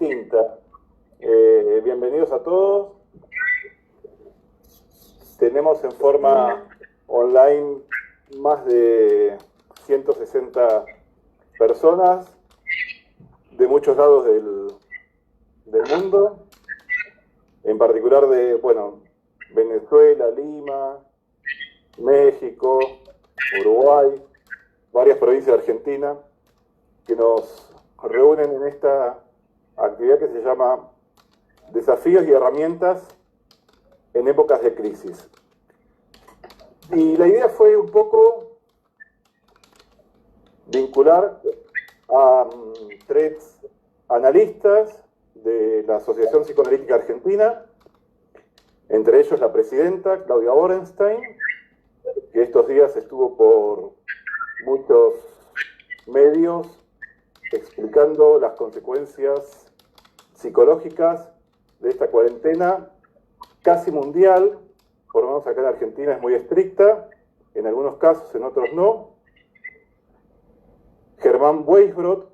distinta. Bienvenidos a todos. Tenemos en forma online más de 160 personas de muchos lados del mundo, en particular de, Venezuela, Lima, México, Uruguay, varias provincias de Argentina, que nos reúnen en esta actividad que se llama Desafíos y herramientas en épocas de crisis. Y la idea fue un poco vincular a tres analistas de la Asociación Psicoanalítica Argentina, entre ellos la presidenta, Claudia Orenstein, que estos días estuvo por muchos medios explicando las consecuencias psicológicas de esta cuarentena casi mundial. Por lo menos acá en Argentina es muy estricta, en algunos casos, en otros no. Germán Weisbrot,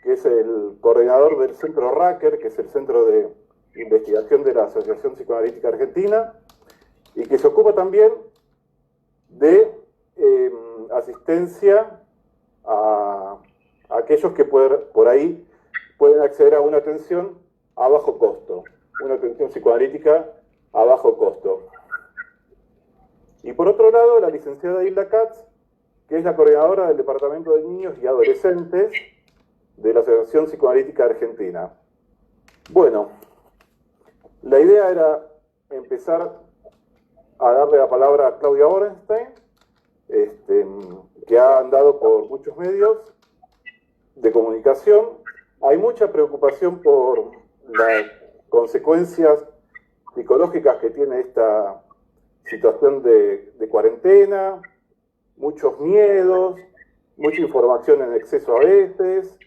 que es el coordinador del Centro Racker, que es el Centro de Investigación de la Asociación Psicoanalítica Argentina, y que se ocupa también de asistencia a aquellos que por ahí pueden acceder a una atención a bajo costo, una atención psicoanalítica a bajo costo. Y por otro lado, la licenciada Hilda Katz, que es la coordinadora del Departamento de Niños y Adolescentes de la Asociación Psicoanalítica Argentina. Bueno, la idea era empezar a darle la palabra a Claudia Orenstein, que ha andado por muchos medios de comunicación. Hay mucha preocupación por las consecuencias psicológicas que tiene esta situación de cuarentena, muchos miedos, mucha información en exceso a veces,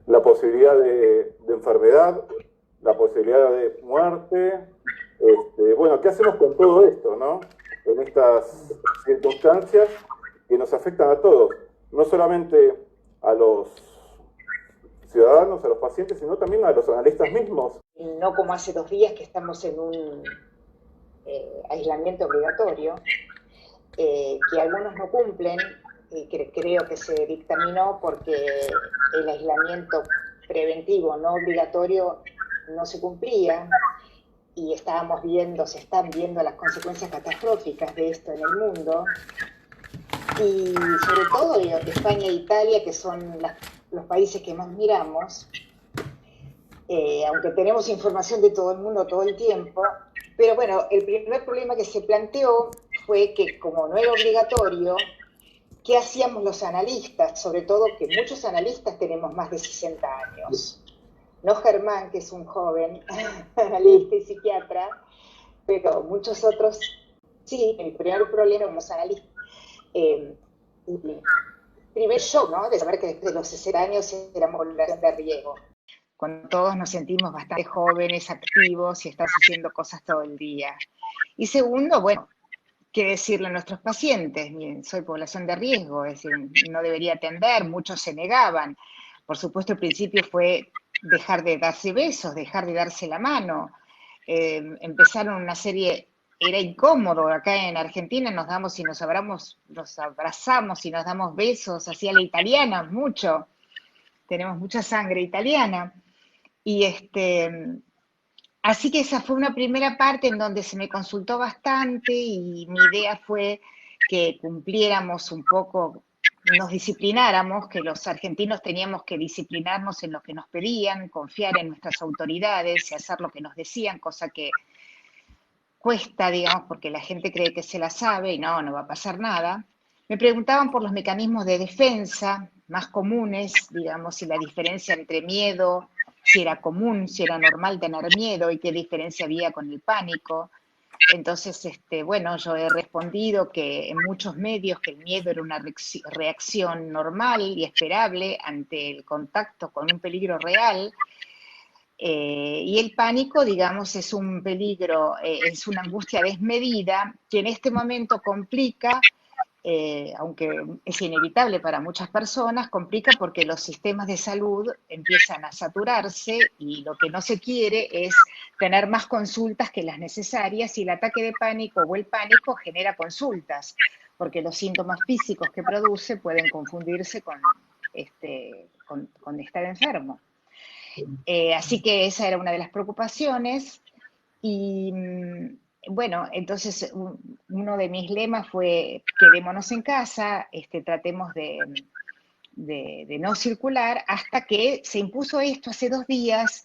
la posibilidad de enfermedad, la posibilidad de muerte. ¿Qué hacemos con todo esto, no? En estas circunstancias que nos afectan a todos, no solamente a los ciudadanos, a los pacientes, sino también a los analistas mismos. No como hace 2 días que estamos en un aislamiento obligatorio, que algunos no cumplen, creo que se dictaminó porque el aislamiento preventivo no obligatorio no se cumplía, y se están viendo las consecuencias catastróficas de esto en el mundo, y sobre todo España e Italia, que son los países que más miramos, aunque tenemos información de todo el mundo todo el tiempo. Pero bueno, el primer problema que se planteó fue que, como no era obligatorio, ¿qué hacíamos los analistas? Sobre todo que muchos analistas tenemos más de 60 años. No Germán, que es un joven analista y psiquiatra, pero muchos otros sí. El primer problema como analistas, primer shock, ¿no? De saber que después de los 60 años éramos población de riesgo. Cuando todos nos sentimos bastante jóvenes, activos y estamos haciendo cosas todo el día. Y segundo, ¿qué decirle a nuestros pacientes? Miren, soy población de riesgo, es decir, no debería atender, muchos se negaban. Por supuesto, el principio fue dejar de darse besos, dejar de darse la mano. Empezaron una serie, era incómodo, acá en Argentina nos damos y nos abrazamos y nos damos besos, hacía la italiana mucho, tenemos mucha sangre italiana. Y así que esa fue una primera parte en donde se me consultó bastante, y mi idea fue que cumpliéramos un poco, nos disciplináramos, que los argentinos teníamos que disciplinarnos en lo que nos pedían, confiar en nuestras autoridades y hacer lo que nos decían, cosa que cuesta, digamos, porque la gente cree que se la sabe y no va a pasar nada. Me preguntaban por los mecanismos de defensa más comunes, digamos, y la diferencia entre miedo, si era común, si era normal tener miedo y qué diferencia había con el pánico. Entonces, yo he respondido que en muchos medios que el miedo era una reacción normal y esperable ante el contacto con un peligro real, y el pánico, digamos, es un peligro, es una angustia desmedida que en este momento complica aunque es inevitable para muchas personas, complica porque los sistemas de salud empiezan a saturarse y lo que no se quiere es tener más consultas que las necesarias, y el ataque de pánico o el pánico genera consultas, porque los síntomas físicos que produce pueden confundirse con estar enfermo. Así que esa era una de las preocupaciones. Y bueno, entonces uno de mis lemas fue: quedémonos en casa, tratemos de no circular, hasta que se impuso esto hace 2 días,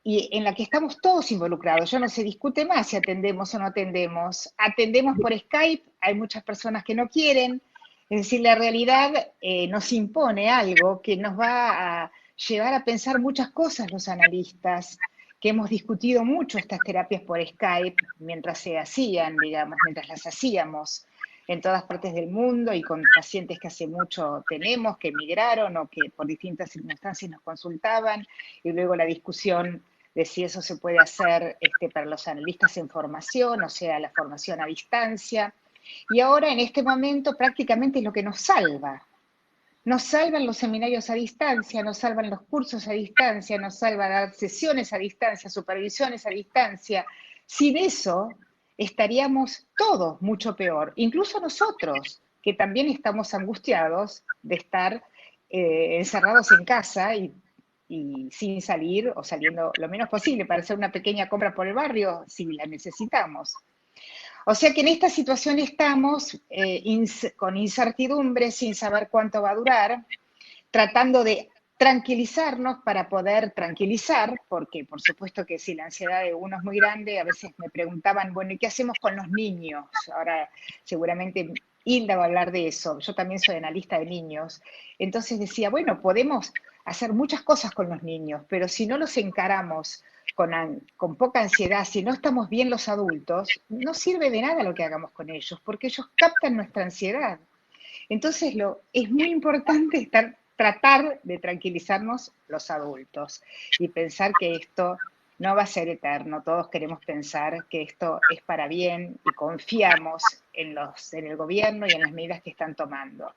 y en la que estamos todos involucrados. Ya no se discute más si atendemos o no atendemos. Atendemos por Skype, hay muchas personas que no quieren. Es decir, la realidad nos impone algo que nos va a llevar a pensar muchas cosas los analistas, que hemos discutido mucho estas terapias por Skype mientras se hacían, digamos, mientras las hacíamos en todas partes del mundo, y con pacientes que hace mucho tenemos, que emigraron o que por distintas circunstancias nos consultaban, y luego la discusión de si eso se puede hacer para los analistas en formación, o sea, la formación a distancia. Y ahora, en este momento, prácticamente es lo que nos salva. Nos salvan los seminarios a distancia, nos salvan los cursos a distancia, nos salvan dar sesiones a distancia, supervisiones a distancia. Sin eso, estaríamos todos mucho peor, incluso nosotros, que también estamos angustiados de estar encerrados en casa y sin salir, o saliendo lo menos posible para hacer una pequeña compra por el barrio si la necesitamos. O sea que en esta situación estamos con incertidumbre, sin saber cuánto va a durar, tratando de tranquilizarnos para poder tranquilizar, porque por supuesto que si la ansiedad de uno es muy grande, a veces me preguntaban, bueno, ¿y qué hacemos con los niños? Ahora seguramente Hilda va a hablar de eso, yo también soy analista de niños. Entonces decía, bueno, podemos hacer muchas cosas con los niños, pero si no los encaramos con poca ansiedad, si no estamos bien los adultos, no sirve de nada lo que hagamos con ellos, porque ellos captan nuestra ansiedad. Entonces es muy importante tratar de tranquilizarnos los adultos y pensar que esto no va a ser eterno. Todos queremos pensar que esto es para bien y confiamos en el gobierno y en las medidas que están tomando.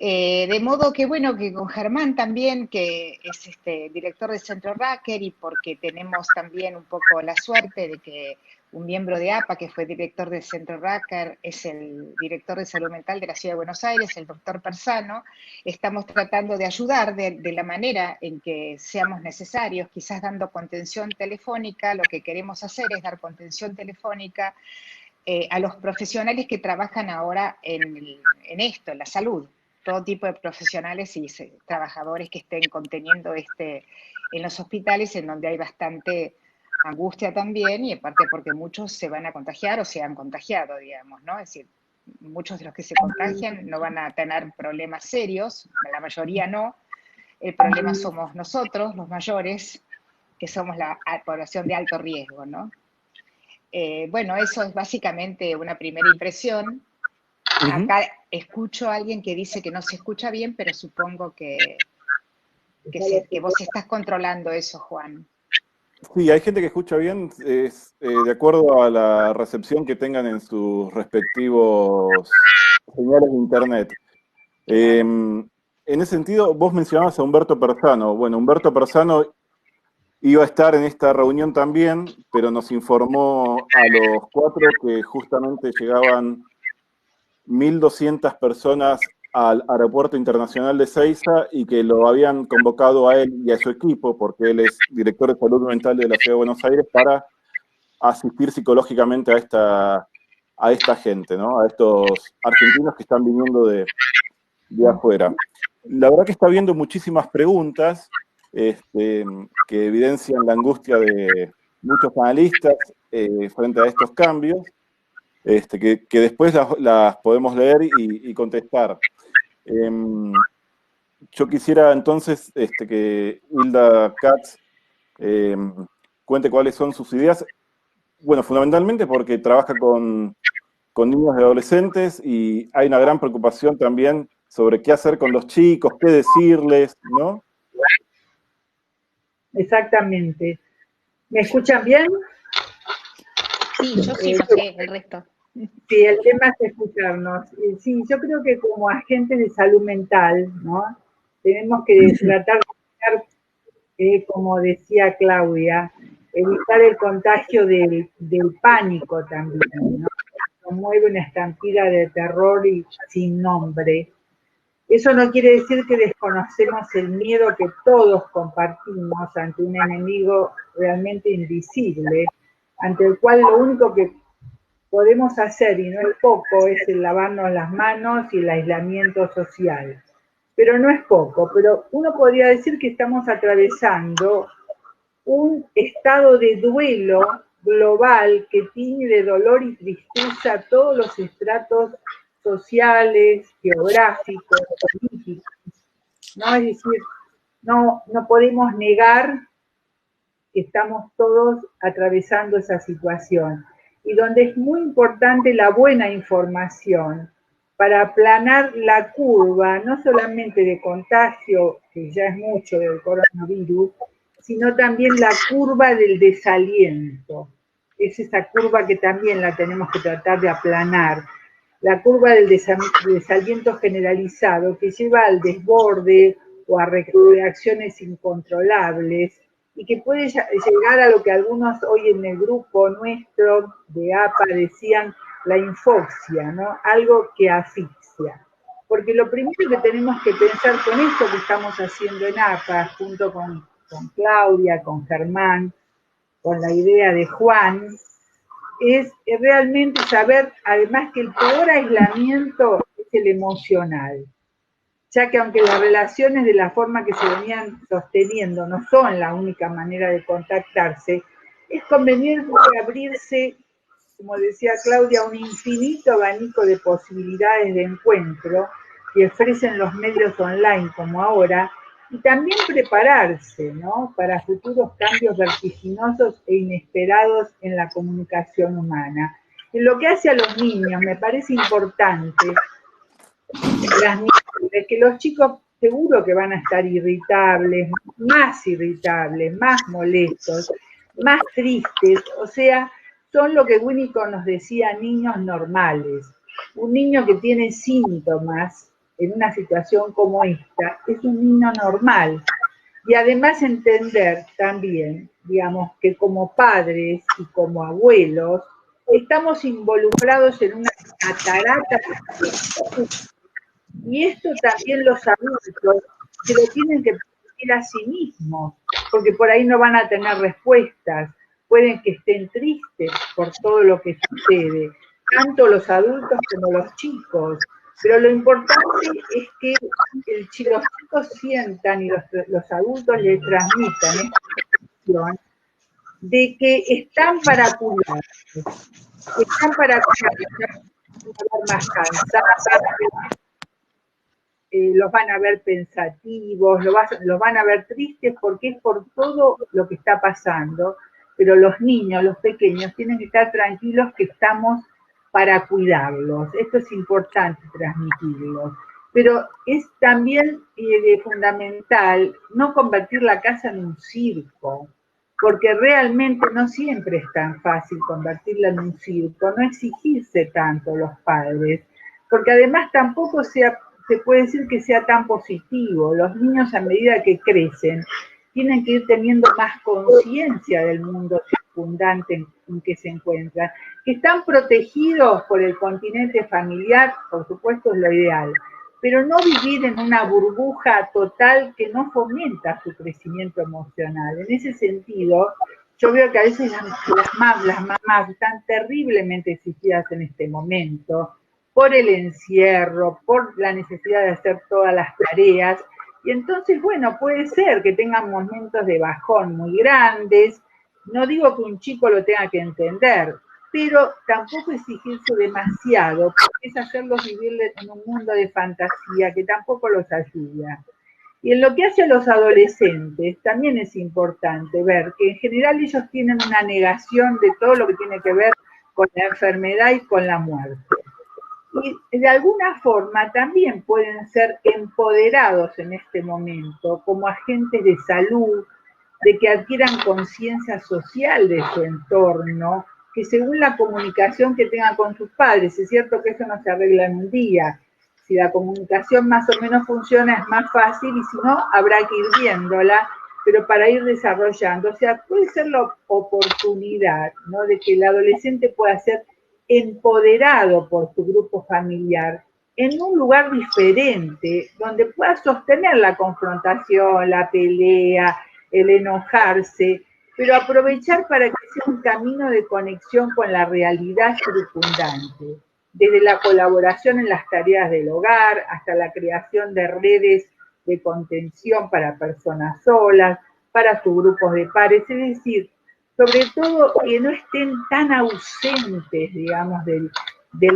De modo que, bueno, que con Germán también, que es director del Centro Racker, y porque tenemos también un poco la suerte de que un miembro de APA, que fue director del Centro Racker, es el director de salud mental de la Ciudad de Buenos Aires, el doctor Persano. Estamos tratando de ayudar de la manera en que seamos necesarios, quizás dando contención telefónica. Lo que queremos hacer es dar contención telefónica a los profesionales que trabajan ahora en esto, en la salud. Todo tipo de profesionales y trabajadores que estén conteniendo en los hospitales, en donde hay bastante angustia también, y aparte porque muchos se van a contagiar o se han contagiado, digamos, ¿no? Es decir, muchos de los que se contagian no van a tener problemas serios, la mayoría no. El problema somos nosotros, los mayores, que somos la población de alto riesgo, ¿no? Bueno, eso es básicamente una primera impresión. Acá escucho a alguien que dice que no se escucha bien, pero supongo que vos estás controlando eso, Juan. Sí, hay gente que escucha bien, de acuerdo a la recepción que tengan en sus respectivos señales de internet. En ese sentido, vos mencionabas a Humberto Persano. Bueno, Humberto Persano iba a estar en esta reunión también, pero nos informó a los 4 que justamente llegaban 1.200 personas al Aeropuerto Internacional de Ezeiza y que lo habían convocado a él y a su equipo, porque él es director de salud mental de la Ciudad de Buenos Aires, para asistir psicológicamente a esta gente, ¿no? A estos argentinos que están viniendo de afuera. La verdad que está habiendo muchísimas preguntas que evidencian la angustia de muchos analistas frente a estos cambios, que después las podemos leer y contestar. Yo quisiera entonces que Hilda Katz cuente cuáles son sus ideas. Bueno, fundamentalmente porque trabaja con niños y adolescentes y hay una gran preocupación también sobre qué hacer con los chicos, qué decirles, ¿no? Exactamente. ¿Me escuchan bien? Sí, yo sí, no sé, el resto. Sí, el tema es escucharnos. Sí, yo creo que como agentes de salud mental, ¿no? Tenemos que tratar de evitar, como decía Claudia, evitar el contagio del pánico también, ¿no? Promueve una estampida de terror y sin nombre. Eso no quiere decir que desconocemos el miedo que todos compartimos ante un enemigo realmente invisible, ante el cual lo único que podemos hacer, y no es poco, es el lavarnos las manos y el aislamiento social. Pero no es poco, pero uno podría decir que estamos atravesando un estado de duelo global que tiene de dolor y tristeza todos los estratos sociales, geográficos, políticos, ¿no? Es decir, no podemos negar que estamos todos atravesando esa situación y donde es muy importante la buena información para aplanar la curva, no solamente de contagio, que ya es mucho del coronavirus, sino también la curva del desaliento. Es esa curva que también la tenemos que tratar de aplanar. La curva del desaliento generalizado que lleva al desborde o a reacciones incontrolables y que puede llegar a lo que algunos hoy en el grupo nuestro de APA decían la infoxia, ¿no? Algo que asfixia. Porque lo primero que tenemos que pensar con esto que estamos haciendo en APA, junto con Claudia, con Germán, con la idea de Juan, es realmente saber, además, que el peor aislamiento es el emocional, ya que aunque las relaciones de la forma que se venían sosteniendo no son la única manera de contactarse, es conveniente abrirse, como decía Claudia, un infinito abanico de posibilidades de encuentro que ofrecen los medios online como ahora, y también prepararse, ¿no?, para futuros cambios vertiginosos e inesperados en la comunicación humana. En lo que hace a los niños, me parece importante transmitirles que los chicos seguro que van a estar irritables, más molestos, más tristes, o sea, son lo que Winnicott nos decía, niños normales. Un niño que tiene síntomas en una situación como esta es un niño normal. Y además entender también, digamos, que como padres y como abuelos estamos involucrados en una catarata de... Y esto también los adultos se lo tienen que pedir a sí mismos, porque por ahí no van a tener respuestas, pueden que estén tristes por todo lo que sucede, tanto los adultos como los chicos. Pero lo importante es que los chicos sientan y los adultos les transmitan esta sensación de que están para cuidar, están para cuidar, más cansados, los van a ver pensativos, los van a ver tristes porque es por todo lo que está pasando, pero los niños, los pequeños, tienen que estar tranquilos que estamos para cuidarlos. Esto es importante transmitirlo. Pero es también fundamental no convertir la casa en un circo, porque realmente no siempre es tan fácil convertirla en un circo, no exigirse tanto los padres, porque además tampoco se puede decir que sea tan positivo. Los niños, a medida que crecen, tienen que ir teniendo más conciencia del mundo circundante en que se encuentran, que están protegidos por el continente familiar, por supuesto es lo ideal, pero no vivir en una burbuja total que no fomenta su crecimiento emocional. En ese sentido, yo veo que a veces las mamás están terriblemente exigidas en este momento, por el encierro, por la necesidad de hacer todas las tareas, y entonces, bueno, puede ser que tengan momentos de bajón muy grandes. No digo que un chico lo tenga que entender, pero tampoco exigirse demasiado, porque es hacerlos vivir en un mundo de fantasía que tampoco los ayuda. Y en lo que hace a los adolescentes, también es importante ver que en general ellos tienen una negación de todo lo que tiene que ver con la enfermedad y con la muerte. Y de alguna forma también pueden ser empoderados en este momento como agentes de salud, de que adquieran conciencia social de su entorno que según la comunicación que tengan con sus padres, es cierto que eso no se arregla en un día, si la comunicación más o menos funciona es más fácil y si no, habrá que ir viéndola, pero para ir desarrollando. O sea, puede ser la oportunidad, ¿no?, de que el adolescente pueda ser empoderado por su grupo familiar en un lugar diferente, donde pueda sostener la confrontación, la pelea, el enojarse, pero aprovechar para que sea un camino de conexión con la realidad circundante, desde la colaboración en las tareas del hogar hasta la creación de redes de contención para personas solas, para sus grupos de pares, es decir, sobre todo que no estén tan ausentes, digamos, del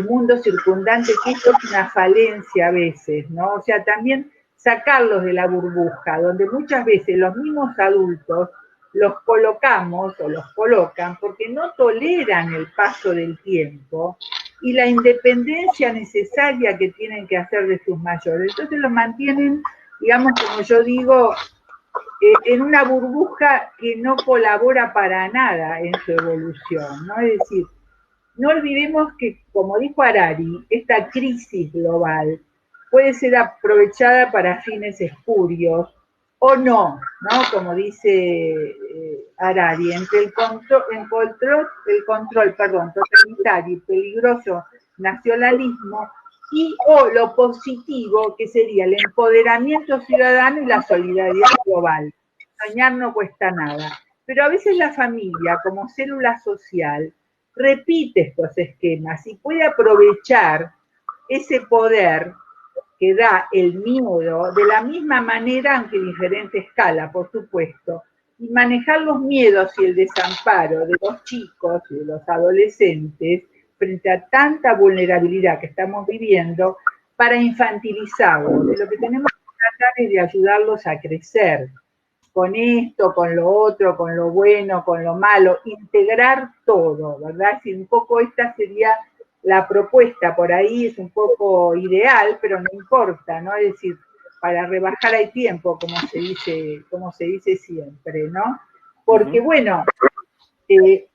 mundo circundante, que esto es una falencia a veces, ¿no? O sea, también sacarlos de la burbuja, donde muchas veces los mismos adultos los colocamos o los colocan porque no toleran el paso del tiempo y la independencia necesaria que tienen que hacer de sus mayores. Entonces los mantienen, digamos, como yo digo, en una burbuja que no colabora para nada en su evolución, ¿no? Es decir, no olvidemos que, como dijo Harari, esta crisis global puede ser aprovechada para fines espurios o no, ¿no? Como dice Harari, entre el control totalitario y peligroso nacionalismo y o lo positivo, que sería el empoderamiento ciudadano y la solidaridad global. Soñar no cuesta nada. Pero a veces la familia, como célula social, repite estos esquemas y puede aprovechar ese poder que da el miedo de la misma manera, aunque en diferente escala, por supuesto, y manejar los miedos y el desamparo de los chicos y de los adolescentes frente a tanta vulnerabilidad que estamos viviendo para infantilizarlos. Y lo que tenemos que tratar es de ayudarlos a crecer con esto, con lo otro, con lo bueno, con lo malo, integrar todo, ¿verdad? Si un poco esta sería la propuesta, por ahí es un poco ideal, pero no importa, ¿no? Es decir, para rebajar hay tiempo, como se dice siempre, ¿no? Porque, bueno,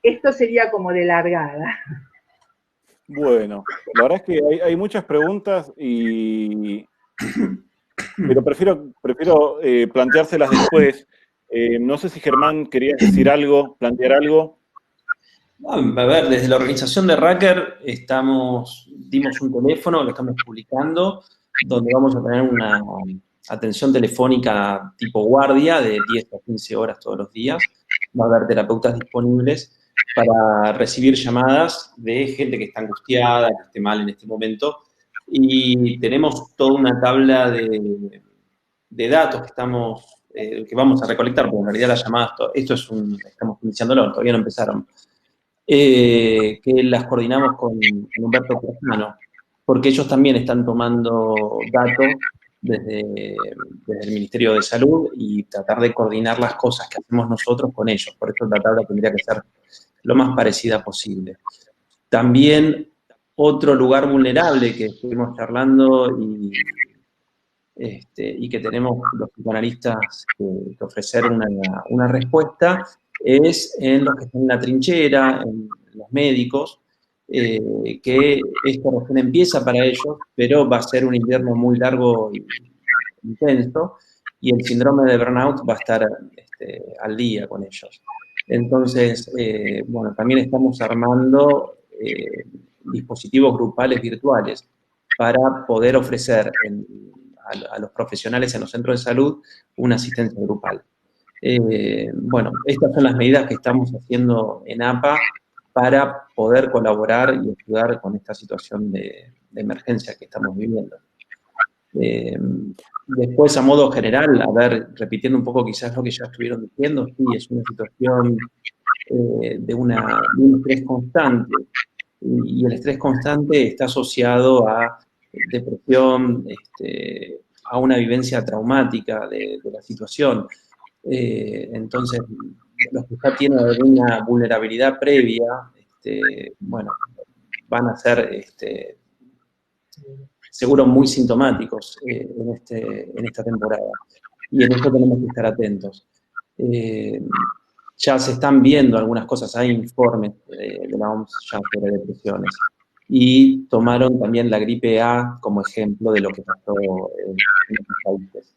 esto sería como de largada. Bueno, la verdad es que hay muchas preguntas pero prefiero planteárselas después. No sé si Germán querías decir algo, plantear algo. A ver, desde la organización de Racker dimos un teléfono, lo estamos publicando, donde vamos a tener una atención telefónica tipo guardia de 10 a 15 horas todos los días. Va a haber terapeutas disponibles para recibir llamadas de gente que está angustiada, que esté mal en este momento. Y tenemos toda una tabla de datos que vamos a recolectar, porque en realidad las llamadas, estamos iniciándolo, todavía no empezaron. Que las coordinamos con Humberto Cruzmano, porque ellos también están tomando datos desde el Ministerio de Salud y tratar de coordinar las cosas que hacemos nosotros con ellos. Por eso la tabla tendría que ser lo más parecida posible. También otro lugar vulnerable que estuvimos charlando y que tenemos los psicoanalistas que ofrecer una respuesta es en los que están en la trinchera, en los médicos, que esto recién empieza para ellos, pero va a ser un invierno muy largo y intenso, y el síndrome de burnout va a estar al día con ellos. Entonces, bueno, también estamos armando dispositivos grupales virtuales para poder ofrecer a los profesionales en los centros de salud una asistencia grupal. Bueno, estas son las medidas que estamos haciendo en APA para poder colaborar y ayudar con esta situación de emergencia que estamos viviendo. Después, a modo general, a ver, repitiendo un poco quizás lo que ya estuvieron diciendo, sí, es una situación de un estrés constante, y el estrés constante está asociado a depresión, a una vivencia traumática de la situación. Entonces, los que ya tienen alguna vulnerabilidad previa, bueno, van a ser seguro muy sintomáticos en esta temporada. Y en esto tenemos que estar atentos. ya se están viendo algunas cosas, hay informes de la OMS ya sobre depresiones. Y tomaron también la gripe A como ejemplo de lo que pasó en otros países.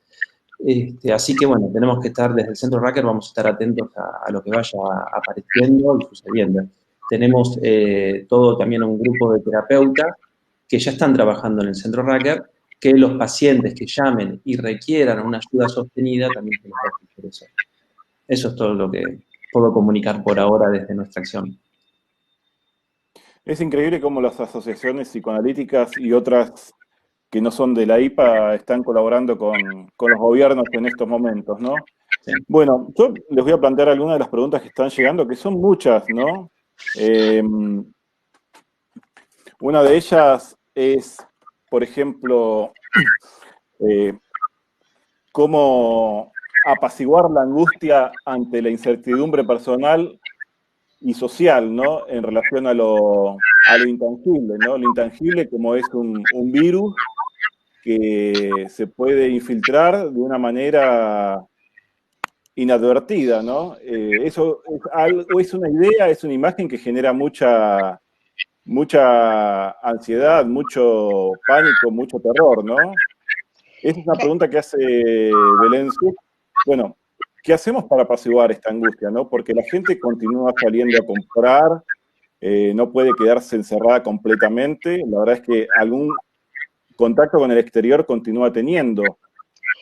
Así que bueno, tenemos que estar desde el Centro Racker, vamos a estar atentos a lo que vaya apareciendo y sucediendo. Tenemos todo también un grupo de terapeutas que ya están trabajando en el Centro Racker, que los pacientes que llamen y requieran una ayuda sostenida también se les va a ofrecer eso. Eso es todo lo que puedo comunicar por ahora desde nuestra acción. Es increíble cómo las asociaciones psicoanalíticas y otras que no son de la IPA están colaborando con los gobiernos en estos momentos, ¿no? Sí. Bueno, yo les voy a plantear algunas de las preguntas que están llegando, que son muchas, ¿no? Una de ellas es, por ejemplo, cómo apaciguar la angustia ante la incertidumbre personal y social, ¿no? En relación a lo intangible, ¿no? Lo intangible como es un virus que se puede infiltrar de una manera inadvertida, ¿no? Eso es una idea, es una imagen que genera mucha ansiedad, mucho pánico, mucho terror, ¿no? Esa es una pregunta que hace Belén Such. Bueno, ¿qué hacemos para apaciguar esta angustia, no? Porque la gente continúa saliendo a comprar, no puede quedarse encerrada completamente. La verdad es que algún contacto con el exterior continúa teniendo.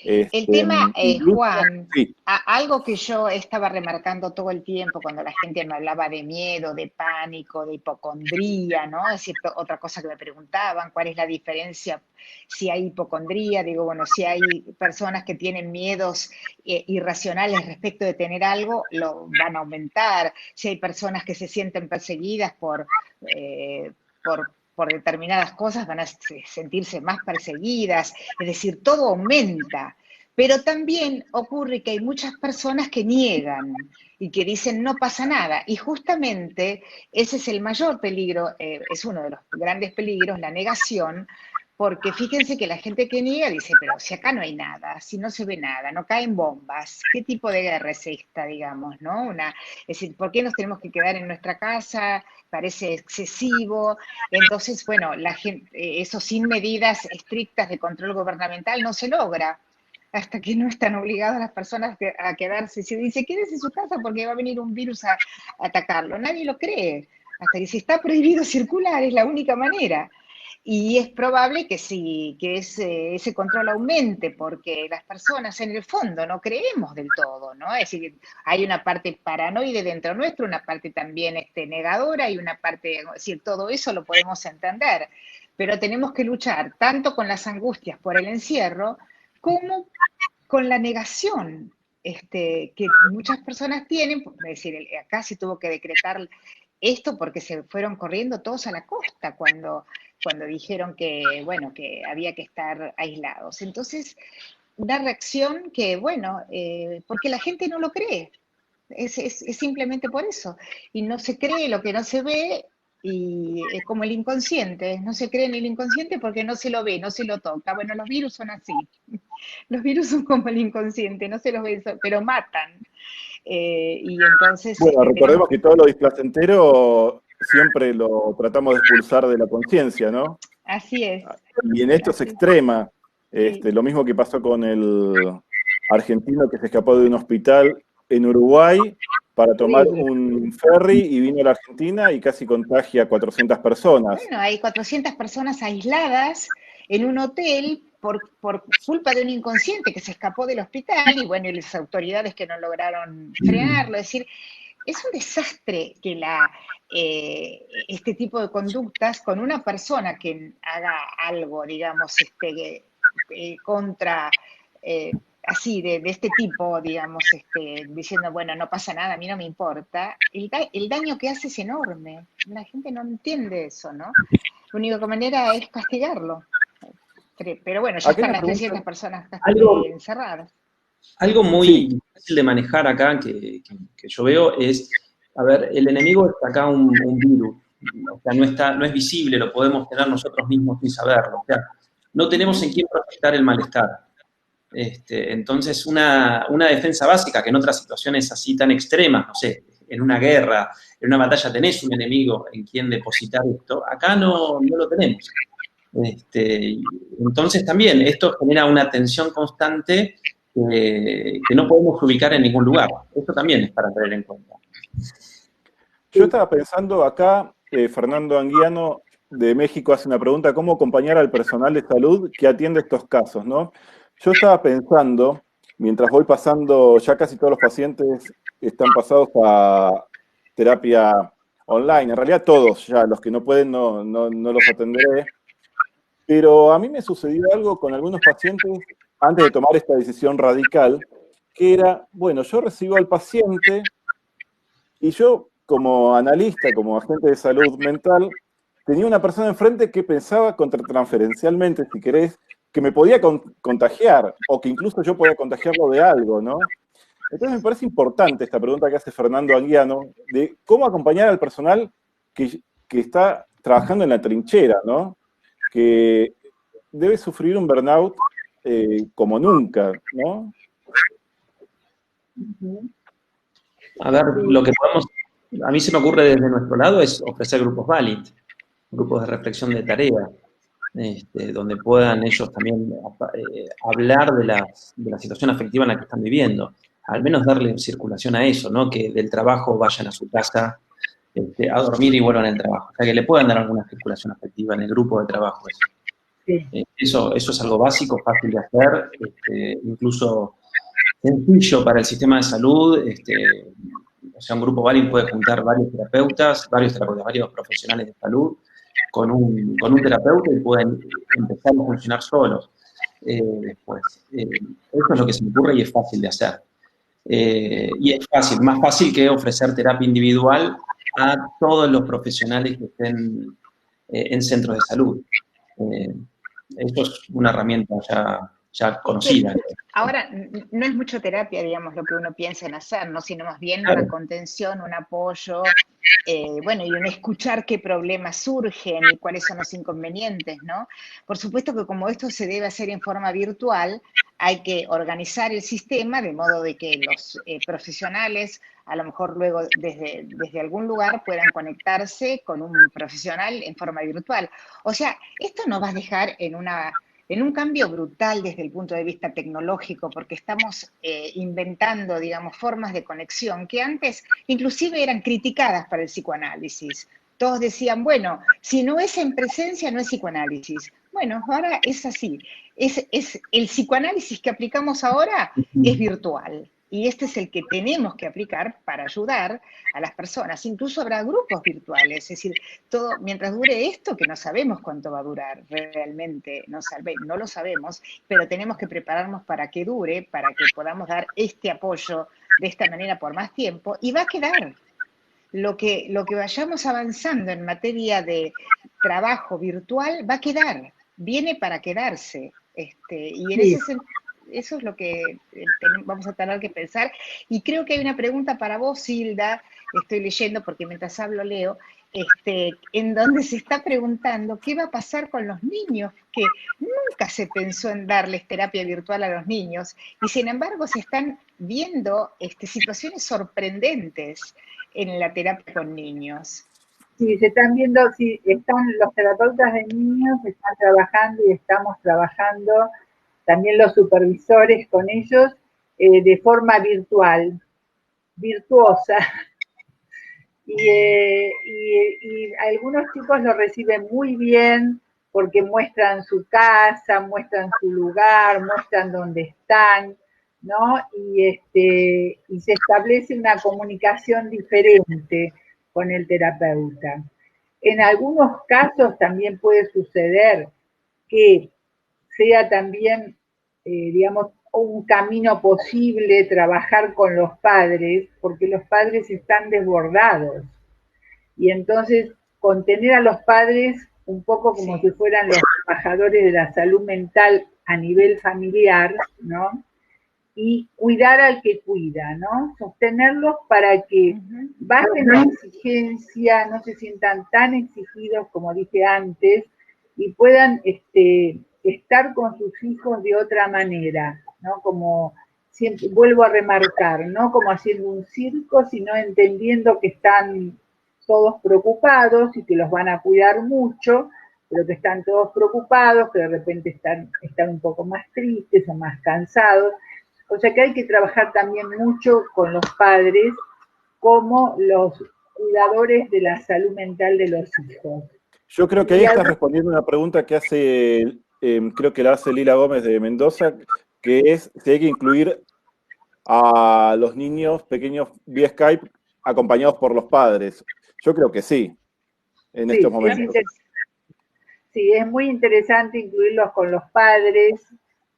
El tema, Juan, sí. algo que yo estaba remarcando todo el tiempo cuando la gente me hablaba de miedo, de pánico, de hipocondría, ¿no? Es decir, otra cosa que me preguntaban, ¿cuál es la diferencia si hay hipocondría? Digo, bueno, si hay personas que tienen miedos irracionales respecto de tener algo, lo van a aumentar. Si hay personas que se sienten perseguidas por determinadas cosas, van a sentirse más perseguidas, es decir, todo aumenta. Pero también ocurre que hay muchas personas que niegan y que dicen no pasa nada. Y justamente ese es el mayor peligro, es uno de los grandes peligros, la negación, porque fíjense que la gente que niega dice, pero si acá no hay nada, si no se ve nada, no caen bombas, ¿qué tipo de guerra es esta, digamos, no? Es decir, ¿por qué nos tenemos que quedar en nuestra casa? Parece excesivo. Entonces, bueno, la gente, eso sin medidas estrictas de control gubernamental no se logra, hasta que no están obligadas las personas a quedarse. Se dice, quédese en su casa porque va a venir un virus a atacarlo. Nadie lo cree. Hasta que si está prohibido circular, es la única manera. Y es probable que sí, que ese control aumente, porque las personas en el fondo no creemos del todo, ¿no? Es decir, hay una parte paranoide dentro nuestro, una parte también negadora y una parte, es decir, todo eso lo podemos entender, pero tenemos que luchar tanto con las angustias por el encierro como con la negación que muchas personas tienen. Es decir, acá se tuvo que decretar esto porque se fueron corriendo todos a la costa cuando dijeron que, bueno, que había que estar aislados. Entonces, una reacción que, bueno, porque la gente no lo cree, es simplemente por eso. Y no se cree lo que no se ve, y es como el inconsciente, no se cree en el inconsciente porque no se lo ve, no se lo toca. Bueno, los virus son así. Los virus son como el inconsciente, no se los ve, pero matan. Y entonces... Bueno, recordemos que todo lo displacentero siempre lo tratamos de expulsar de la conciencia, ¿no? Así es. Y en esto se extrema. Sí. Lo mismo que pasó con el argentino que se escapó de un hospital en Uruguay para tomar un ferry y vino a la Argentina y casi contagia a 400 personas. Bueno, hay 400 personas aisladas en un hotel por culpa de un inconsciente que se escapó del hospital y bueno, y las autoridades que no lograron frenarlo. Es decir, es un desastre que este tipo de conductas con una persona que haga algo, digamos, contra, así, de este tipo, digamos, diciendo, bueno, no pasa nada, a mí no me importa, el daño que hace es enorme. La gente no entiende eso, ¿no? La única manera es castigarlo. Pero bueno, ya están las 300 personas encerradas. Algo muy difícil de manejar acá que yo veo es, a ver, el enemigo es acá un virus, o sea, no es visible, lo podemos tener nosotros mismos sin saberlo, o sea, no tenemos en quién proyectar el malestar. Entonces, una defensa básica que en otras situaciones así tan extremas, no sé, en una guerra, en una batalla tenés un enemigo en quien depositar esto, acá no lo tenemos. Entonces también esto genera una tensión constante que no podemos ubicar en ningún lugar. Esto también es para tener en cuenta. Yo estaba pensando acá, Fernando Anguiano de México hace una pregunta, ¿cómo acompañar al personal de salud que atiende estos casos, ¿no? Yo estaba pensando, mientras voy pasando, ya casi todos los pacientes están pasados a terapia online, en realidad todos ya, los que no pueden no los atenderé, pero a mí me sucedió algo con algunos pacientes antes de tomar esta decisión radical, que era, bueno, yo recibo al paciente y yo como analista, como agente de salud mental, tenía una persona enfrente que pensaba contratransferencialmente, si querés, que me podía contagiar, o que incluso yo podía contagiarlo de algo, ¿no? Entonces me parece importante esta pregunta que hace Fernando Anguiano, de cómo acompañar al personal que está trabajando en la trinchera, ¿no? Que debe sufrir un burnout como nunca, ¿no? A ver, lo que podemos, a mí se me ocurre desde nuestro lado es ofrecer grupos Valid, grupos de reflexión de tarea, donde puedan ellos también hablar de la situación afectiva en la que están viviendo. Al menos darle circulación a eso, ¿no? Que del trabajo vayan a su casa a dormir y vuelvan al trabajo. O sea, que le puedan dar alguna circulación afectiva en el grupo de trabajo. Sí. Eso es algo básico, fácil de hacer, incluso sencillo para el sistema de salud. O sea, un grupo Valid puede juntar varios terapeutas, varios profesionales de salud con un terapeuta y pueden empezar a funcionar solos después. Eso es lo que se me ocurre y es fácil de hacer. Y es fácil, más fácil que ofrecer terapia individual a todos los profesionales que estén en centros de salud. Esto es una herramienta ya conocida. Ahora, no es mucho terapia, digamos, lo que uno piensa en hacer, ¿no? Sino más bien Claro. una contención, un apoyo, bueno, y un escuchar qué problemas surgen y cuáles son los inconvenientes, ¿no? Por supuesto que como esto se debe hacer en forma virtual, hay que organizar el sistema de modo de que los profesionales, a lo mejor luego desde algún lugar, puedan conectarse con un profesional en forma virtual. O sea, esto nos va a dejar en un cambio brutal desde el punto de vista tecnológico, porque estamos inventando, digamos, formas de conexión que antes inclusive eran criticadas para el psicoanálisis. Todos decían, bueno, si no es en presencia, no es psicoanálisis. Bueno, ahora es así. El psicoanálisis que aplicamos ahora es virtual. Y este es el que tenemos que aplicar para ayudar a las personas. Incluso habrá grupos virtuales. Es decir, todo, mientras dure esto, que no sabemos cuánto va a durar realmente, no lo sabemos, pero tenemos que prepararnos para que dure, para que podamos dar este apoyo de esta manera por más tiempo, y va a quedar. Lo que vayamos avanzando en materia de trabajo virtual va a quedar, viene para quedarse. Y en ese sentido, eso es lo que vamos a tener que pensar. Y creo que hay una pregunta para vos, Hilda, estoy leyendo porque mientras hablo leo, en donde se está preguntando qué va a pasar con los niños, que nunca se pensó en darles terapia virtual a los niños, y sin embargo se están viendo situaciones sorprendentes en la terapia con niños. Sí, se están viendo, sí, están los terapeutas de niños, están trabajando y estamos trabajando, también los supervisores con ellos, de forma virtual, virtuosa. Y algunos chicos lo reciben muy bien porque muestran su casa, muestran su lugar, muestran dónde están, ¿no? Y se establece una comunicación diferente con el terapeuta. En algunos casos también puede suceder que sea también, digamos, un camino posible trabajar con los padres, porque los padres están desbordados. Y entonces, contener a los padres un poco como si fueran los embajadores de la salud mental a nivel familiar, ¿no? Y cuidar al que cuida, ¿no? Sostenerlos para que bajen la exigencia, no se sientan tan exigidos como dije antes, y puedan estar con sus hijos de otra manera. ¿no? Como siempre, vuelvo a remarcar, no como haciendo un circo, sino entendiendo que están todos preocupados y que los van a cuidar mucho, pero que están todos preocupados, que de repente están un poco más tristes o más cansados. O sea que hay que trabajar también mucho con los padres como los cuidadores de la salud mental de los hijos. Yo creo que ahí estás respondiendo una pregunta que hace, creo que la hace Lila Gómez de Mendoza, que es si hay que incluir a los niños pequeños vía Skype acompañados por los padres. Yo creo que sí, en estos momentos. Sí, es muy interesante incluirlos con los padres.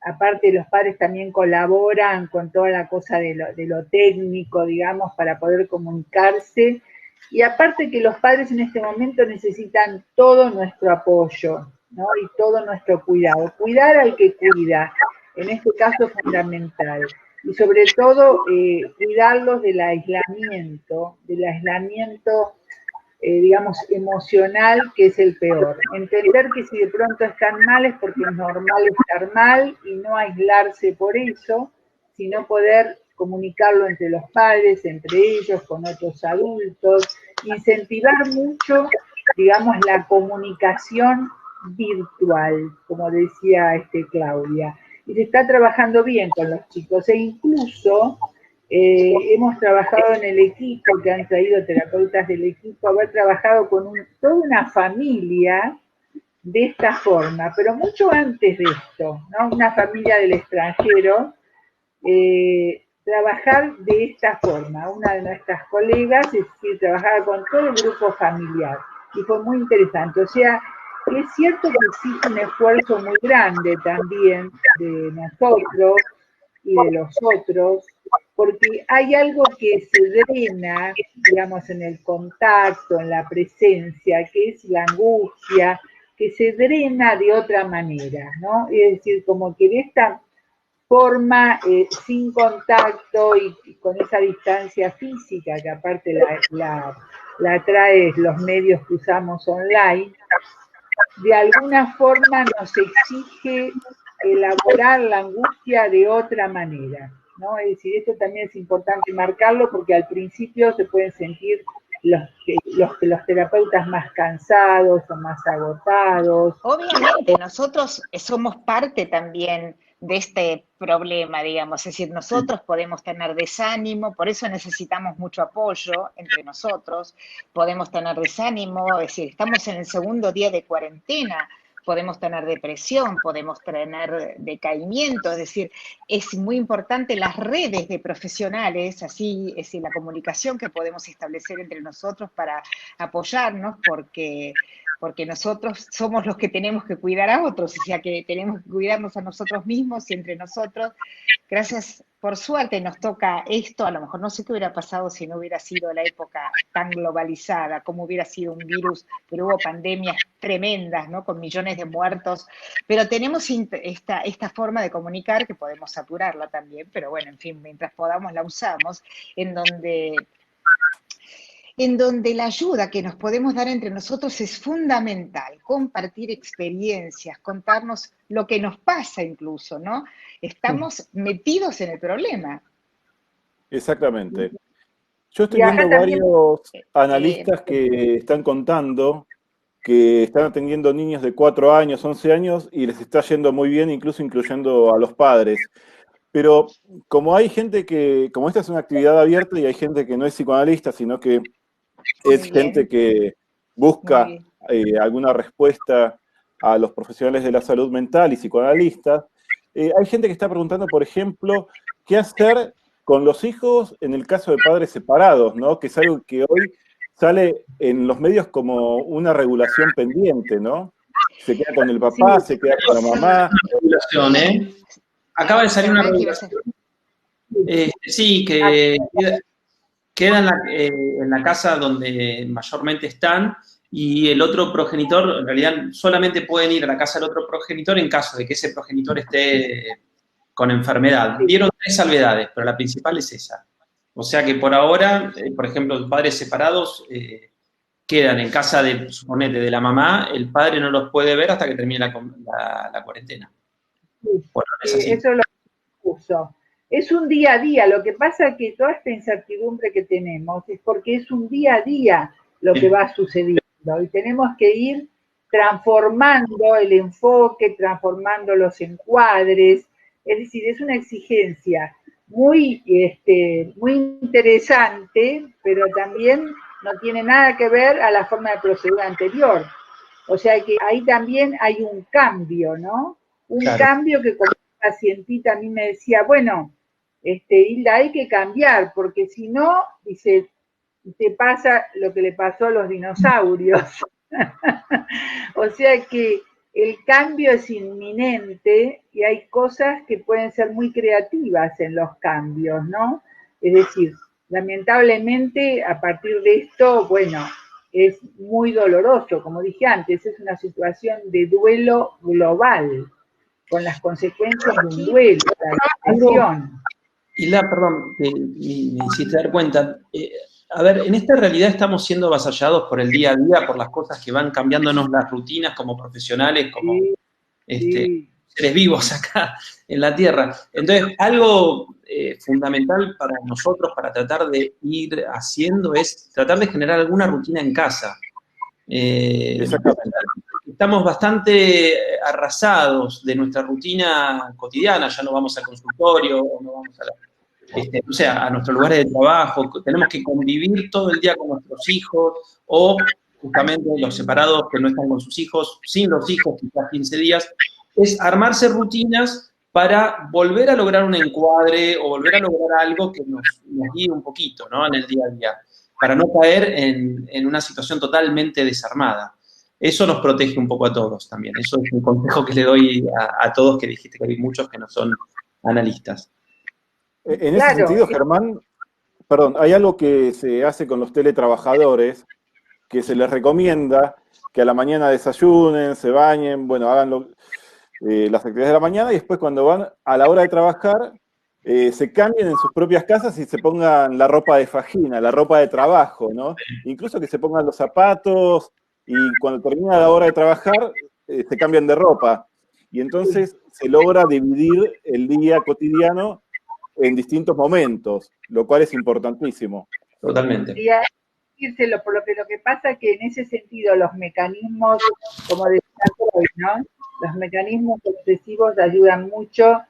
Aparte, los padres también colaboran con toda la cosa de lo técnico, digamos, para poder comunicarse. Y aparte que los padres en este momento necesitan todo nuestro apoyo, ¿no? Y todo nuestro cuidado. Cuidar al que cuida, en este caso es fundamental. Y sobre todo, cuidarlos del aislamiento, digamos, emocional, que es el peor. Entender que si de pronto están mal es porque es normal estar mal y no aislarse por eso, sino poder comunicarlo entre los padres, entre ellos, con otros adultos, incentivar mucho, digamos, la comunicación virtual, como decía Claudia. Y se está trabajando bien con los chicos, e incluso hemos trabajado en el equipo, que han traído terapeutas del equipo, haber trabajado con toda una familia de esta forma, pero mucho antes de esto, ¿no? Una familia del extranjero, trabajar de esta forma. Una de nuestras colegas, es decir, trabajaba con todo el grupo familiar y fue muy interesante. O sea, es cierto que existe un esfuerzo muy grande también de nosotros y de los otros, porque hay algo que se drena, digamos, en el contacto, en la presencia, que es la angustia, que se drena de otra manera, ¿no? Es decir, como que de esta forma, sin contacto y con esa distancia física, que aparte la trae los medios que usamos online, de alguna forma nos exige elaborar la angustia de otra manera, ¿no? Es decir, esto también es importante marcarlo porque al principio se pueden sentir los terapeutas más cansados o más agotados. Obviamente, nosotros somos parte también de este problema, digamos, es decir, nosotros podemos tener desánimo, por eso necesitamos mucho apoyo entre nosotros, podemos tener desánimo, es decir, estamos en el segundo día de cuarentena, podemos tener depresión, podemos tener decaimiento, es decir, es muy importante las redes de profesionales, así es decir, la comunicación que podemos establecer entre nosotros para apoyarnos, porque nosotros somos los que tenemos que cuidar a otros, o sea que tenemos que cuidarnos a nosotros mismos y entre nosotros. Gracias, por suerte nos toca esto, a lo mejor no sé qué hubiera pasado si no hubiera sido la época tan globalizada, cómo hubiera sido un virus, pero hubo pandemias tremendas, ¿no? Con millones de muertos, pero tenemos esta forma de comunicar que podemos saturarla también, pero bueno, en fin, mientras podamos la usamos, en donde la ayuda que nos podemos dar entre nosotros es fundamental, compartir experiencias, contarnos lo que nos pasa incluso, ¿no? Estamos metidos en el problema. Exactamente. Yo estoy viendo varios analistas que están contando que están atendiendo niños de 4 años, 11 años, y les está yendo muy bien, incluso incluyendo a los padres. Pero como hay gente como esta es una actividad abierta y hay gente que no es psicoanalista, sino que es gente que busca alguna respuesta a los profesionales de la salud mental y psicoanalistas, hay gente que está preguntando, por ejemplo, qué hacer con los hijos en el caso de padres separados, ¿no? Que es algo que hoy sale en los medios como una regulación pendiente, ¿no? Se queda con el papá, se queda con la mamá. Regulación, ¿eh? Acaba de salir una regulación. Sí, que queda en la casa donde mayormente están y el otro progenitor, en realidad solamente pueden ir a la casa del otro progenitor en caso de que ese progenitor esté con enfermedad. Dieron 3 salvedades, pero la principal es esa. O sea que por ahora, por ejemplo, los padres separados quedan en casa suponete, de la mamá, el padre no los puede ver hasta que termine la cuarentena. Bueno, es así. Eso puso. Es un día a día, lo que pasa es que toda esta incertidumbre que tenemos es porque es un día a día lo que va sucediendo y tenemos que ir transformando el enfoque, transformando los encuadres, es decir, es una exigencia muy, muy interesante, pero también no tiene nada que ver a la forma de proceder anterior. O sea que ahí también hay un cambio, ¿no? Un cambio que como pacientita a mí me decía, bueno, Hilda, hay que cambiar, porque si no, dice, te pasa lo que le pasó a los dinosaurios. O sea que el cambio es inminente y hay cosas que pueden ser muy creativas en los cambios, ¿no? Es decir, lamentablemente a partir de esto, bueno, es muy doloroso, como dije antes, es una situación de duelo global, con las consecuencias de un duelo, la depresión. Hilda, perdón, me hiciste dar cuenta. A ver, en esta realidad estamos siendo avasallados por el día a día, por las cosas que van cambiándonos las rutinas como profesionales, como seres vivos acá en la Tierra. Entonces, algo fundamental para nosotros, para tratar de ir haciendo, es tratar de generar alguna rutina en casa. Estamos bastante arrasados de nuestra rutina cotidiana, ya no vamos al consultorio, no vamos a nuestros lugares de trabajo, tenemos que convivir todo el día con nuestros hijos, o justamente los separados que no están con sus hijos, sin los hijos, quizás 15 días, es armarse rutinas para volver a lograr un encuadre o volver a lograr algo que nos guíe un poquito, ¿no? En el día a día, para no caer en una situación totalmente desarmada. Eso nos protege un poco a todos también. Eso es un consejo que le doy a todos, que dijiste que hay muchos que no son analistas. En ese sentido, Germán, perdón, hay algo que se hace con los teletrabajadores, que se les recomienda que a la mañana desayunen, se bañen, bueno, hagan las actividades de la mañana y después cuando van a la hora de trabajar, se cambien en sus propias casas y se pongan la ropa de fajina, la ropa de trabajo, ¿no? Incluso que se pongan los zapatos y cuando termina la hora de trabajar, se cambian de ropa. Y entonces se logra dividir el día cotidiano en distintos momentos, lo cual es importantísimo. Totalmente. Por lo que pasa es que en ese sentido los mecanismos, como decía hoy, ¿no? Los mecanismos obsesivos ayudan mucho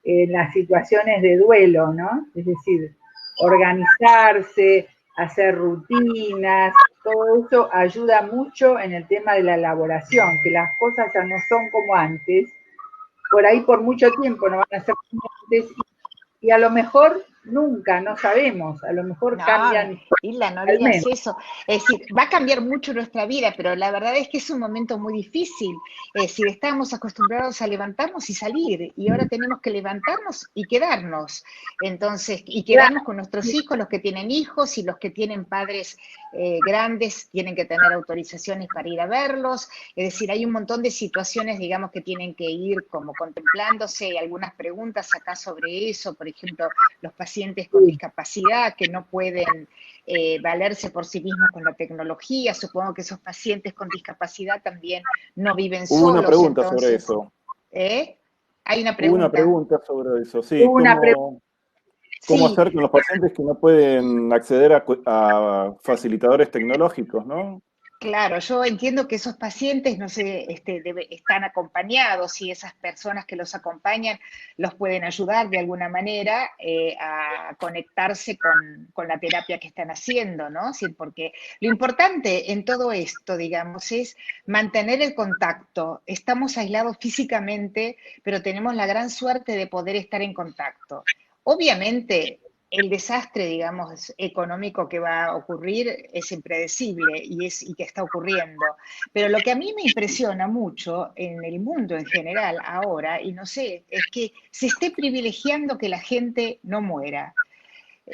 en las situaciones de duelo, ¿no? Es decir, organizarse, hacer rutinas, todo eso ayuda mucho en el tema de la elaboración, que las cosas ya no son como antes, por ahí por mucho tiempo no van a ser como antes, y a lo mejor nunca, no sabemos, a lo mejor cambian. Hilda, no digas eso. Es decir, va a cambiar mucho nuestra vida, pero la verdad es que es un momento muy difícil. Es decir, estábamos acostumbrados a levantarnos y salir, y ahora tenemos que levantarnos y quedarnos. Entonces, y quedarnos con nuestros hijos, los que tienen hijos y los que tienen padres grandes, tienen que tener autorizaciones para ir a verlos. Es decir, hay un montón de situaciones, digamos, que tienen que ir como contemplándose. Hay algunas preguntas acá sobre eso, por ejemplo, los pacientes con discapacidad que no pueden valerse por sí mismos con la tecnología. Supongo que esos pacientes con discapacidad también no viven solos. Hubo una pregunta entonces, sobre eso. Hay una pregunta. Hubo una pregunta sobre eso, sí. ¿Cómo hacer con los pacientes que no pueden acceder a facilitadores tecnológicos, no? Claro, yo entiendo que esos pacientes, no sé, están acompañados y esas personas que los acompañan los pueden ayudar de alguna manera a conectarse con la terapia que están haciendo, ¿no? Sí, porque lo importante en todo esto, digamos, es mantener el contacto. Estamos aislados físicamente, pero tenemos la gran suerte de poder estar en contacto. Obviamente, el desastre, digamos, económico que va a ocurrir es impredecible y que está ocurriendo. Pero lo que a mí me impresiona mucho en el mundo en general ahora, y no sé, es que se esté privilegiando que la gente no muera.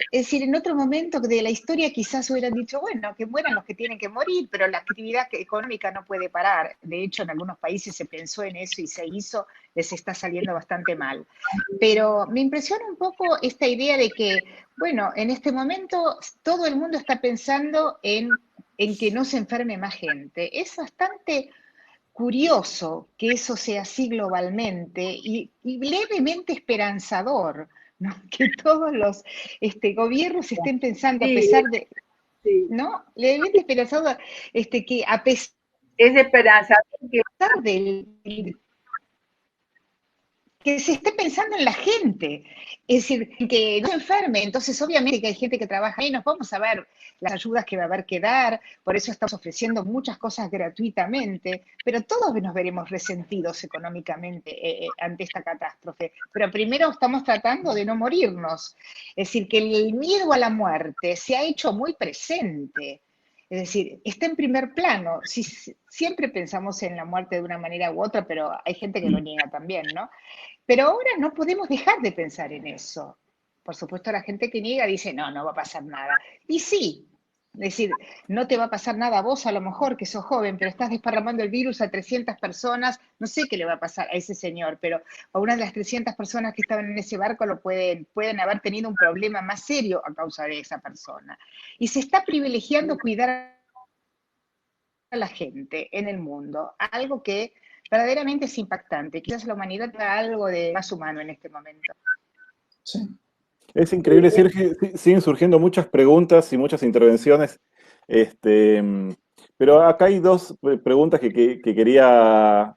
Es decir, en otro momento de la historia quizás hubieran dicho, bueno, que mueran los que tienen que morir, pero la actividad económica no puede parar. De hecho, en algunos países se pensó en eso y se hizo, les está saliendo bastante mal. Pero me impresiona un poco esta idea de que, bueno, en este momento todo el mundo está pensando en que no se enferme más gente. Es bastante curioso que eso sea así globalmente y levemente esperanzador, ¿no? Que todos los gobiernos estén pensando, a Sí, pesar de, sí. ¿no? Levemente esperanzador, que a pesar Es de esperanza. Que del que se esté pensando en la gente, es decir, que no se enferme. Entonces, obviamente que hay gente que trabaja menos, vamos a ver las ayudas que va a haber que dar, por eso estamos ofreciendo muchas cosas gratuitamente, pero todos nos veremos resentidos económicamente ante esta catástrofe. Pero primero estamos tratando de no morirnos, es decir, que el miedo a la muerte se ha hecho muy presente. Es decir, está en primer plano. Si, siempre pensamos en la muerte de una manera u otra, pero hay gente que lo niega también, ¿no? Pero ahora no podemos dejar de pensar en eso. Por supuesto, la gente que niega dice, no, no va a pasar nada. Y sí, es decir, no te va a pasar nada a vos a lo mejor, que sos joven, pero estás desparramando el virus a 300 personas, no sé qué le va a pasar a ese señor, pero a una de las 300 personas que estaban en ese barco pueden haber tenido un problema más serio a causa de esa persona. Y se está privilegiando cuidar a la gente en el mundo, algo que verdaderamente es impactante. Quizás la humanidad tenga algo de más humano en este momento. Sí. Es increíble, siguen surgiendo muchas preguntas y muchas intervenciones, pero acá hay dos preguntas que quería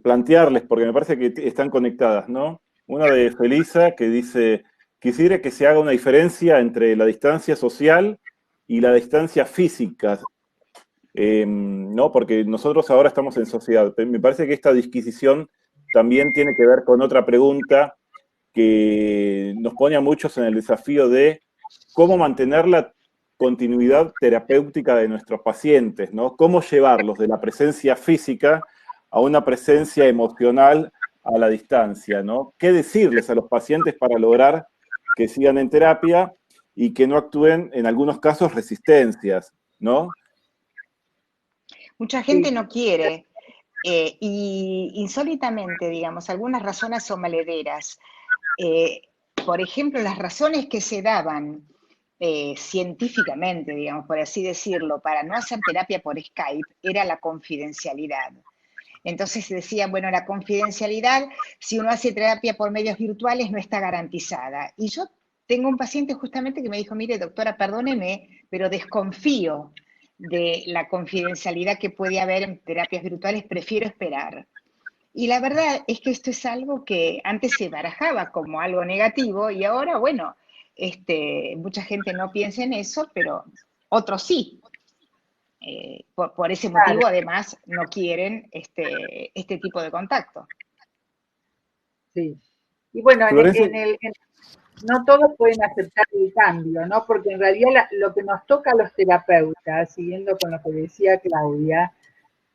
plantearles, porque me parece que están conectadas, ¿no? Una de Felisa, que dice, quisiera que se haga una diferencia entre la distancia social y la distancia física, ¿no? Porque nosotros ahora estamos en sociedad. Me parece que esta disquisición también tiene que ver con otra pregunta que nos pone a muchos en el desafío de cómo mantener la continuidad terapéutica de nuestros pacientes, ¿no? Cómo llevarlos de la presencia física a una presencia emocional a la distancia, ¿no? ¿Qué decirles a los pacientes para lograr que sigan en terapia y que no actúen, en algunos casos, resistencias, ¿no? Mucha gente no quiere, y insólitamente, digamos, algunas razones son valederas. Por ejemplo, las razones que se daban científicamente, digamos, por así decirlo, para no hacer terapia por Skype, era la confidencialidad. Entonces se decía, bueno, la confidencialidad, si uno hace terapia por medios virtuales, no está garantizada. Y yo tengo un paciente justamente que me dijo, mire, doctora, perdóneme, pero desconfío de la confidencialidad que puede haber en terapias virtuales, prefiero esperar. Y la verdad es que esto es algo que antes se barajaba como algo negativo y ahora, bueno, mucha gente no piensa en eso, pero otros sí. Por ese claro, motivo, además, no quieren este tipo de contacto. sí. Y bueno, Florencia, no todos pueden aceptar el cambio, ¿no? Porque en realidad lo que nos toca a los terapeutas, siguiendo con lo que decía Claudia,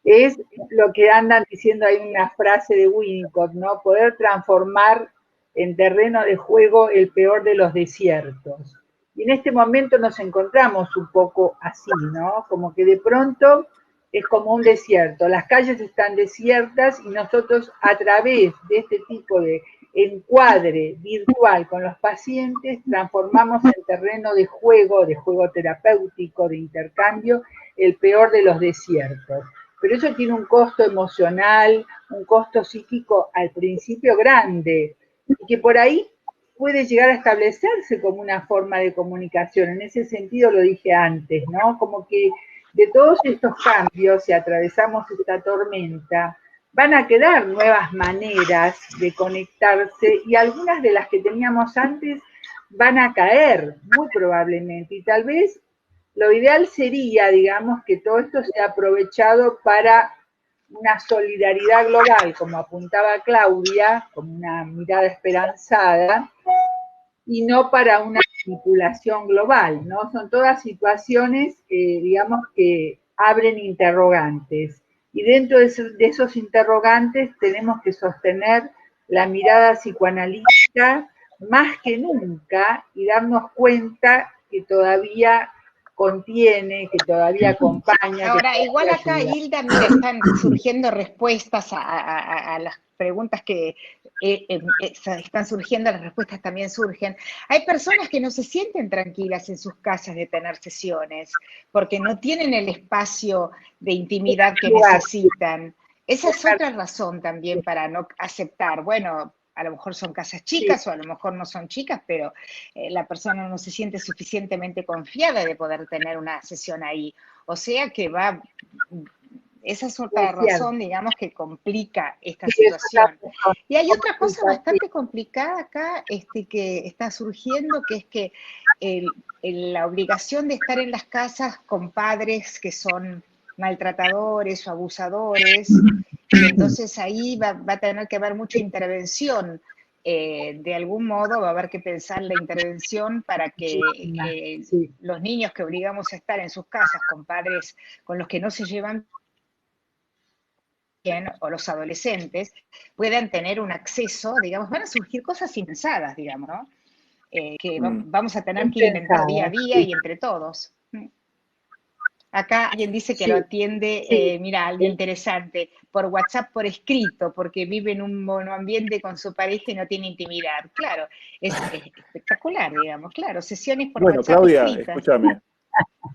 es lo que andan diciendo ahí una frase de Winnicott, ¿no? Poder transformar en terreno de juego el peor de los desiertos. Y en este momento nos encontramos un poco así, ¿no? Como que de pronto es como un desierto, las calles están desiertas y nosotros a través de este tipo de encuadre virtual con los pacientes transformamos en terreno de juego terapéutico, de intercambio, el peor de los desiertos. Pero eso tiene un costo emocional, un costo psíquico al principio grande, y que por ahí puede llegar a establecerse como una forma de comunicación. En ese sentido lo dije antes, ¿no? Como que de todos estos cambios, si atravesamos esta tormenta, van a quedar nuevas maneras de conectarse y algunas de las que teníamos antes van a caer, muy probablemente, y tal vez lo ideal sería, digamos, que todo esto sea aprovechado para una solidaridad global, como apuntaba Claudia, como una mirada esperanzada, y no para una manipulación global, ¿no? Son todas situaciones, digamos, que abren interrogantes. Y dentro de esos interrogantes tenemos que sostener la mirada psicoanalítica más que nunca y darnos cuenta que todavía contiene, que todavía acompaña. Ahora, que igual acá, ayuda. Hilda, mira, están surgiendo respuestas a las preguntas que están surgiendo, las respuestas también surgen. Hay personas que no se sienten tranquilas en sus casas de tener sesiones, porque no tienen el espacio de intimidad que necesitan. esa es otra razón también para no aceptar. Bueno, a lo mejor son casas chicas o a lo mejor no son chicas, pero la persona no se siente suficientemente confiada de poder tener una sesión ahí. O sea que esa es otra razón, digamos, que complica esta situación. Y hay otra cosa bastante complicada acá que está surgiendo, que es que la obligación de estar en las casas con padres que son maltratadores o abusadores, y entonces ahí va a tener que haber mucha intervención. De algún modo va a haber que pensar la intervención para que los niños que obligamos a estar en sus casas con padres con los que no se llevan bien, o los adolescentes, puedan tener un acceso, digamos, van a surgir cosas impensadas, digamos, ¿no? Que vamos a tener que ir inventando día a día y entre todos. Acá alguien dice que lo atiende, mira, alguien interesante, por WhatsApp por escrito, porque vive en un monoambiente con su pareja y no tiene intimidad. Claro, es espectacular, digamos, claro, sesiones por WhatsApp Claudia, escritas. escúchame.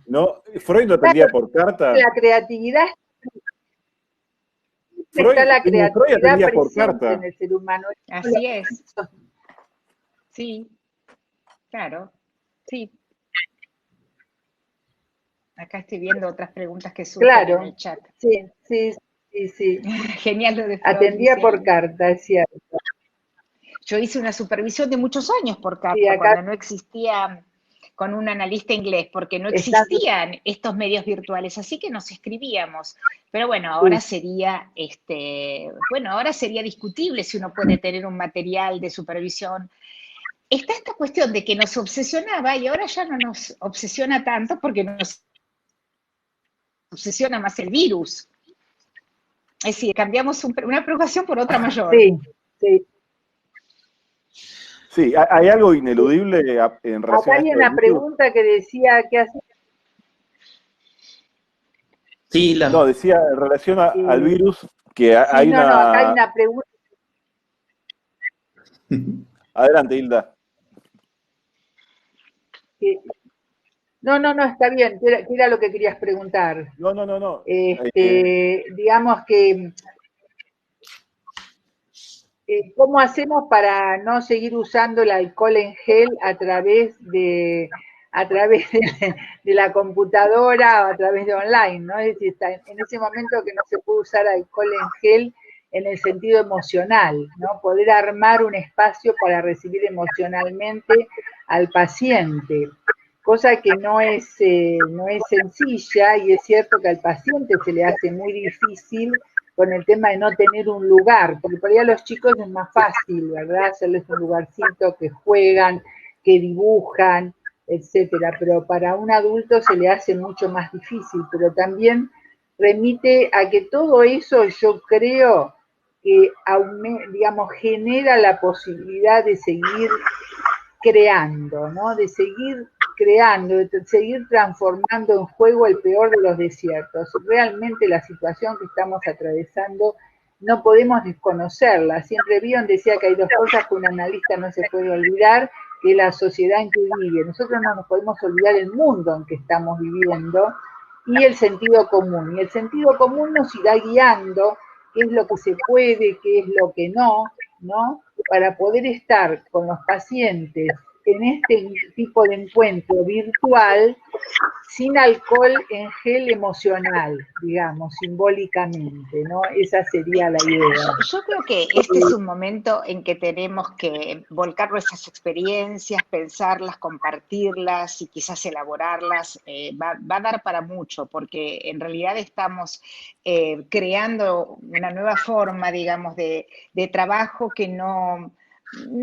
¿No? Freud no atendía por carta. La creatividad está la creatividad presente en el ser humano. Así es. Sí, claro, sí. Acá estoy viendo otras preguntas que surgen en el chat. Sí. Genial lo de Freud. Atendía por carta, es cierto. Yo hice una supervisión de muchos años por carta, cuando no existía, con un analista inglés, porque no existían estos medios virtuales, así que nos escribíamos. Pero bueno, ahora sería, ahora sería discutible si uno puede tener un material de supervisión. Está esta cuestión de que nos obsesionaba y ahora ya no nos obsesiona tanto porque nos obsesiona más el virus. Es decir, cambiamos una preocupación por otra mayor. Sí, hay algo ineludible en relación a esto. Hay una pregunta que decía, ¿qué hace? Sí, No, decía en relación al virus que hay una... No, acá hay una pregunta. Adelante, Hilda. No, está bien, ¿qué era lo que querías preguntar? No. Digamos que, ¿cómo hacemos para no seguir usando el alcohol en gel a través de la computadora o a través de online, ¿no? Es decir, está en ese momento que no se puede usar alcohol en gel en el sentido emocional, ¿no? Poder armar un espacio para recibir emocionalmente al paciente, cosa que no es sencilla, y es cierto que al paciente se le hace muy difícil con el tema de no tener un lugar, porque por ahí a los chicos es más fácil, ¿verdad? Hacerles un lugarcito, que juegan, que dibujan, etcétera, pero para un adulto se le hace mucho más difícil, pero también remite a que todo eso, yo creo que digamos, genera la posibilidad de seguir creando, ¿no? De seguir creando, de seguir transformando en juego el peor de los desiertos. Realmente la situación que estamos atravesando no podemos desconocerla. Siempre Bion decía que hay dos cosas que un analista no se puede olvidar, que es la sociedad en que vive. Nosotros no nos podemos olvidar el mundo en que estamos viviendo y el sentido común. Y el sentido común nos irá guiando qué es lo que se puede, qué es lo que no, para poder estar con los pacientes en este tipo de encuentro virtual sin alcohol en gel emocional, digamos, simbólicamente, ¿no? Esa sería la idea. Yo creo que este es un momento en que tenemos que volcar nuestras experiencias, pensarlas, compartirlas y quizás elaborarlas. Va a dar para mucho, porque en realidad estamos creando una nueva forma, digamos, de trabajo que no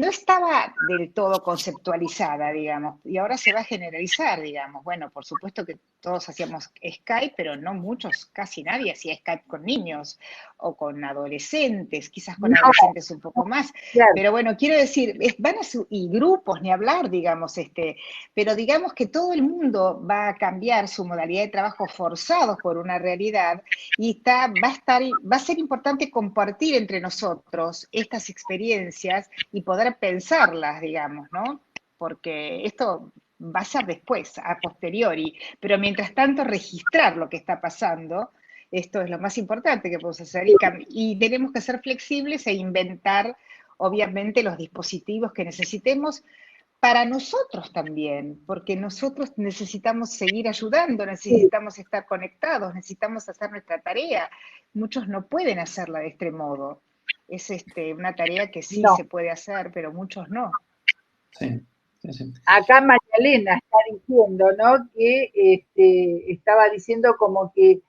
estaba del todo conceptualizada, digamos, y ahora se va a generalizar, digamos. Bueno, por supuesto que todos hacíamos Skype, pero no muchos, casi nadie hacía Skype con niños o con adolescentes, quizás con adolescentes un poco más, claro. Pero bueno, quiero decir, y grupos, ni hablar, digamos, pero digamos que todo el mundo va a cambiar su modalidad de trabajo forzados por una realidad y va a ser importante compartir entre nosotros estas experiencias y poder pensarlas, digamos, ¿no? Porque esto va a ser después, a posteriori, pero mientras tanto registrar lo que está pasando Esto es lo más importante que podemos hacer y tenemos que ser flexibles e inventar, obviamente, los dispositivos que necesitemos para nosotros también, porque nosotros necesitamos seguir ayudando, Sí, necesitamos estar conectados, necesitamos hacer nuestra tarea. Muchos no pueden hacerla de este modo. Es una tarea que sí no. se puede hacer, pero muchos no. Sí, sí, sí. Acá María Elena está diciendo, ¿no? Que estaba diciendo como que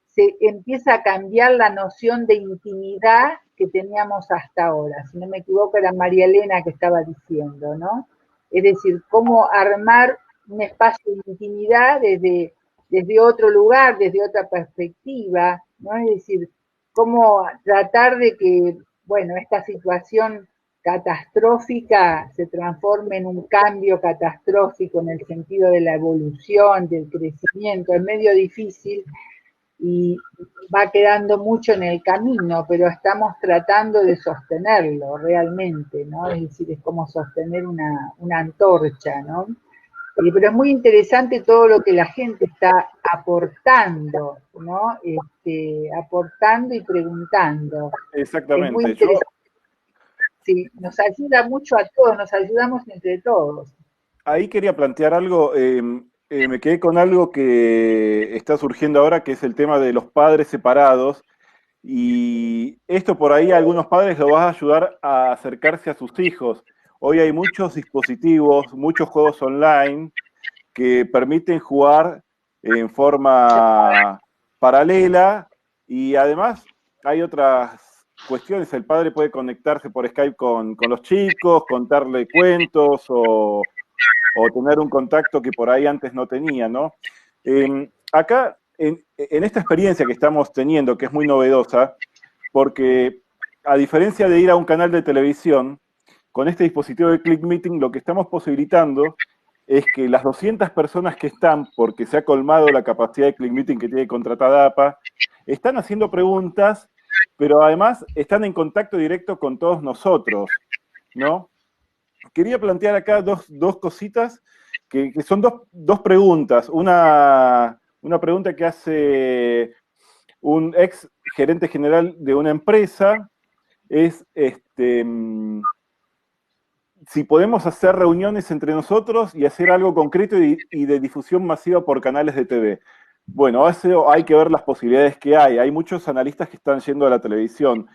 se empieza a cambiar la noción de intimidad que teníamos hasta ahora. Si no me equivoco, era María Elena que estaba diciendo, ¿no? Es decir, cómo armar un espacio de intimidad desde otro lugar, desde otra perspectiva, ¿no? Es decir, cómo tratar de que, bueno, esta situación catastrófica se transforme en un cambio catastrófico en el sentido de la evolución, del crecimiento, es medio difícil y va quedando mucho en el camino, pero estamos tratando de sostenerlo realmente, ¿no? Es decir, es como sostener una antorcha, ¿no? Pero es muy interesante todo lo que la gente está aportando, ¿no? Aportando y preguntando. Es muy Exactamente. Yo interesante. Sí, nos ayuda mucho a todos, nos ayudamos entre todos. ahí quería plantear algo, me quedé con algo que está surgiendo ahora, que es el tema de los padres separados, y esto por ahí a algunos padres lo va a ayudar a acercarse a sus hijos. Hoy hay muchos dispositivos, muchos juegos online que permiten jugar en forma paralela y además hay otras cuestiones. El padre puede conectarse por Skype con los chicos, contarle cuentos o tener un contacto que por ahí antes no tenía, ¿no? Acá, en esta experiencia que estamos teniendo, que es muy novedosa, porque a diferencia de ir a un canal de televisión, con este dispositivo de Click Meeting lo que estamos posibilitando es que las 200 personas que están, porque se ha colmado la capacidad de Click Meeting que tiene contratada APA, están haciendo preguntas, pero además están en contacto directo con todos nosotros, ¿no? Quería plantear acá dos cositas, que son dos preguntas. Una pregunta que hace un ex gerente general de una empresa es si podemos hacer reuniones entre nosotros y hacer algo concreto y de difusión masiva por canales de TV. Bueno, eso hay que ver las posibilidades que hay. Hay muchos analistas que están yendo a la televisión.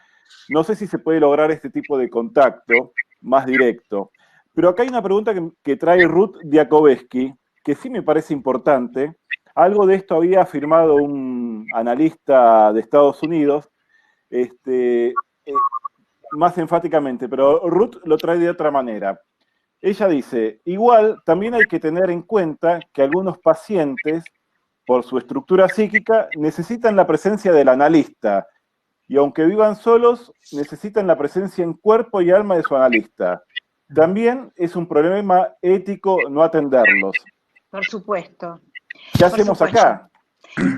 No sé si se puede lograr este tipo de contacto más directo. Pero acá hay una pregunta que trae Ruth Diakovsky, que sí me parece importante. Algo de esto había afirmado un analista de Estados Unidos, más enfáticamente, pero Ruth lo trae de otra manera. Ella dice, igual también hay que tener en cuenta que algunos pacientes, por su estructura psíquica, necesitan la presencia del analista, y aunque vivan solos, necesitan la presencia en cuerpo y alma de su analista. También es un problema ético no atenderlos. Por supuesto, ¿Qué por hacemos supuesto. acá?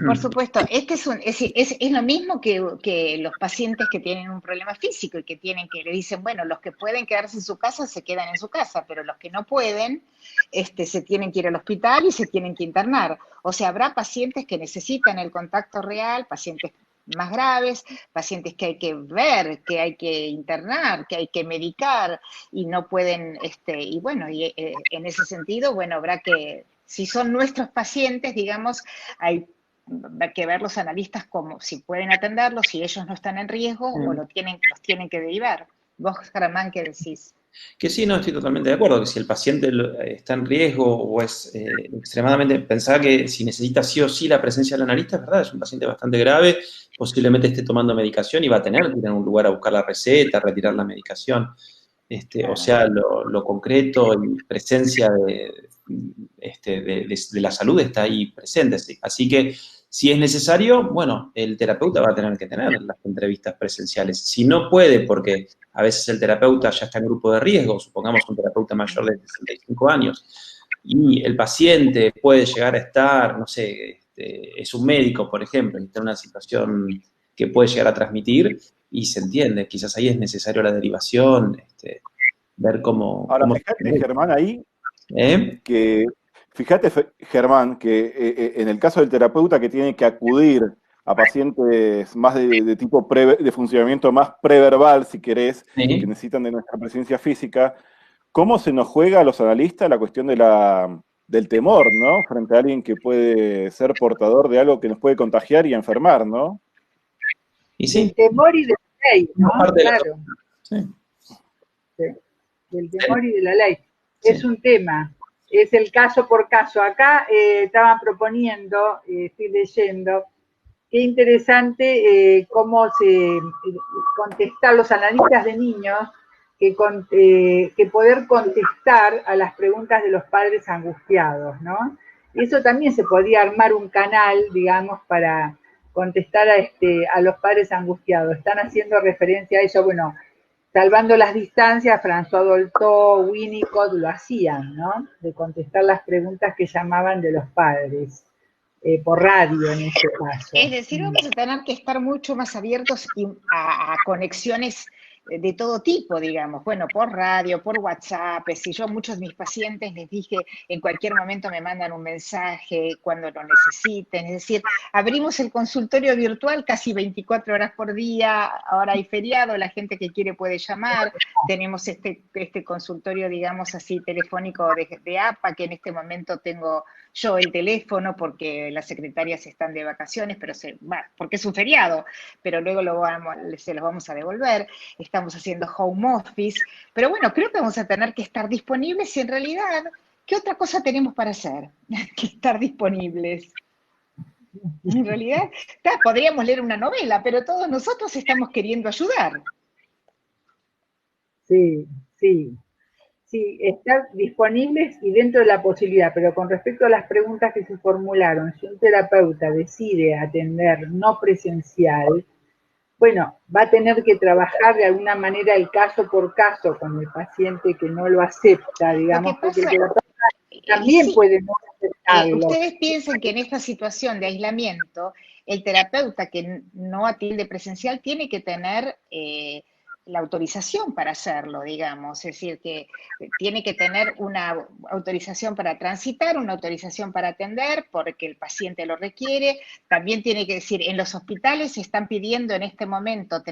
Por supuesto, es lo mismo que los pacientes que tienen un problema físico y que le dicen, bueno, los que pueden quedarse en su casa se quedan en su casa, pero los que no pueden, se tienen que ir al hospital y se tienen que internar. O sea, habrá pacientes que necesitan el contacto real, pacientes más graves, pacientes que hay que ver, que hay que internar, que hay que medicar y no pueden, y bueno, en ese sentido, bueno, habrá que, si son nuestros pacientes, digamos, hay que ver los analistas como si pueden atenderlos, si ellos no están en riesgo o los tienen que derivar. Vos, Germán, ¿qué decís? Que sí, no, estoy totalmente de acuerdo, que si el paciente está en riesgo o es extremadamente, pensar que si necesita sí o sí la presencia del analista, es verdad, es un paciente bastante grave, posiblemente esté tomando medicación y va a tener que ir a un lugar a buscar la receta, retirar la medicación. O sea, lo concreto y presencia de la salud está ahí presente. ¿Sí? Así que, si es necesario, bueno, el terapeuta va a tener que tener las entrevistas presenciales. Si no puede, porque a veces el terapeuta ya está en grupo de riesgo, supongamos un terapeuta mayor de 65 años, y el paciente puede llegar a estar, no sé, es un médico, por ejemplo, y está en una situación que puede llegar a transmitir, y se entiende, quizás ahí es necesario la derivación, ver cómo... Ahora, fíjate, Germán, ahí, ¿Eh? que, fíjate, Germán, que en el caso del terapeuta que tiene que acudir a pacientes más de tipo de funcionamiento más preverbal, si querés, Sí. que necesitan de nuestra presencia física, ¿cómo se nos juega a los analistas la cuestión del temor, ¿no? Frente a alguien que puede ser portador de algo que nos puede contagiar y enfermar, ¿no? Y sí, Del temor y de la ley, ¿no? parte de la- Claro, sí. sí, del temor y de la ley. Sí. Es un tema, es el caso por caso. Acá estaban proponiendo, estoy leyendo, qué interesante cómo contestar los analistas de niños, que poder contestar a las preguntas de los padres angustiados, ¿no? Y eso también se podía armar un canal, digamos, para contestar a los padres angustiados. Están haciendo referencia a eso, bueno, salvando las distancias, François Dolto, Winnicott lo hacían, ¿no? De contestar las preguntas que llamaban de los padres. Por radio en este caso. Es decir, vamos a tener que estar mucho más abiertos a conexiones de todo tipo, digamos, bueno, por radio, por WhatsApp, si yo a muchos de mis pacientes les dije, en cualquier momento me mandan un mensaje cuando lo necesiten, es decir, abrimos el consultorio virtual casi 24 horas por día, ahora hay feriado, la gente que quiere puede llamar, tenemos este consultorio, digamos así, telefónico de APA, que en este momento tengo yo el teléfono porque las secretarias están de vacaciones, pero porque es un feriado, pero luego se los vamos a devolver. Estamos haciendo home office, pero bueno, creo que vamos a tener que estar disponibles y en realidad, ¿qué otra cosa tenemos para hacer? Que estar disponibles. En realidad, podríamos leer una novela, pero todos nosotros estamos queriendo ayudar. Sí, sí. Sí, estar disponibles y dentro de la posibilidad, pero con respecto a las preguntas que se formularon, si un terapeuta decide atender no presencial, bueno, va a tener que trabajar de alguna manera el caso por caso con el paciente que no lo acepta, digamos, porque el terapeuta también sí, puede no aceptarlo. Ustedes piensan que en esta situación de aislamiento, el terapeuta que no atiende presencial tiene que tener la autorización para hacerlo, digamos, es decir, que tiene que tener una autorización para transitar, una autorización para atender, porque el paciente lo requiere. También tiene que decir, en los hospitales se están pidiendo en este momento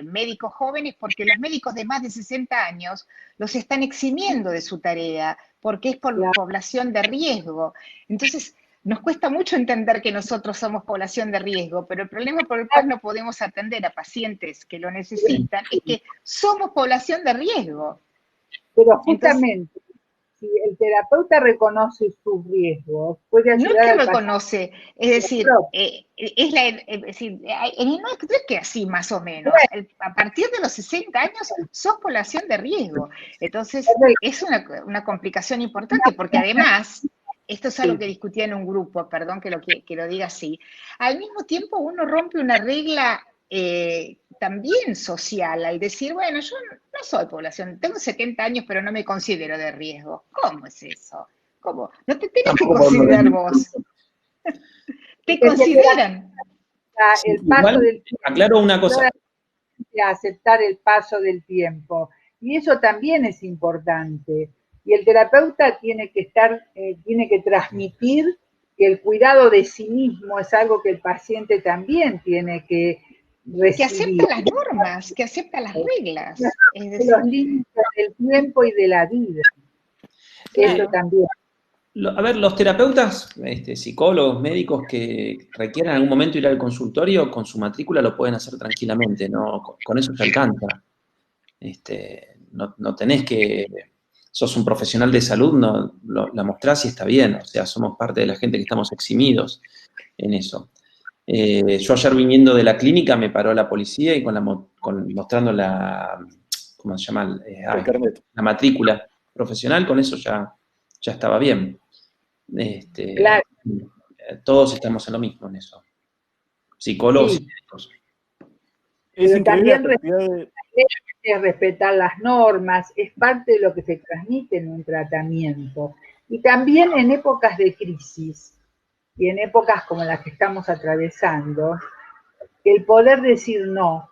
médicos jóvenes, porque los médicos de más de 60 años los están eximiendo de su tarea, porque es por población de riesgo. Entonces, nos cuesta mucho entender que nosotros somos población de riesgo, pero el problema por el cual no podemos atender a pacientes que lo necesitan es que somos población de riesgo. Pero justamente, si el terapeuta reconoce sus riesgos, puede ayudar no es que al reconoce, es decir, no es que así más o menos, a partir de los 60 años sos población de riesgo. Entonces, es una complicación importante, porque además, esto es algo que discutía en un grupo, perdón que lo diga así, al mismo tiempo uno rompe una regla también social al decir, bueno, yo no soy población, tengo 70 años, pero no me considero de riesgo. ¿Cómo es eso? ¿Cómo? No te tenés que considerar vos. Te consideran. El paso del tiempo. Aclaro una cosa. A aceptar el paso del tiempo. Y eso también es importante. Y el terapeuta tiene que tiene que transmitir que el cuidado de sí mismo es algo que el paciente también tiene que recibir. Que acepta las normas, que acepta las reglas. Es decir, los límites del tiempo y de la vida. Claro. Eso también. A ver, los terapeutas, psicólogos, médicos que requieran en algún momento ir al consultorio, con su matrícula lo pueden hacer tranquilamente, ¿no? Con eso se alcanza. No tenés que, sos un profesional de salud, la mostrás y está bien, o sea, somos parte de la gente que estamos eximidos en eso. Yo ayer viniendo de la clínica me paró la policía y mostrando ¿cómo se llama? La matrícula profesional, con eso ya estaba bien. Claro. Todos estamos en lo mismo en eso. Psicólogos y médicos. Pero también respetar las normas, es parte de lo que se transmite en un tratamiento. Y también en épocas de crisis, y en épocas como las que estamos atravesando, el poder decir no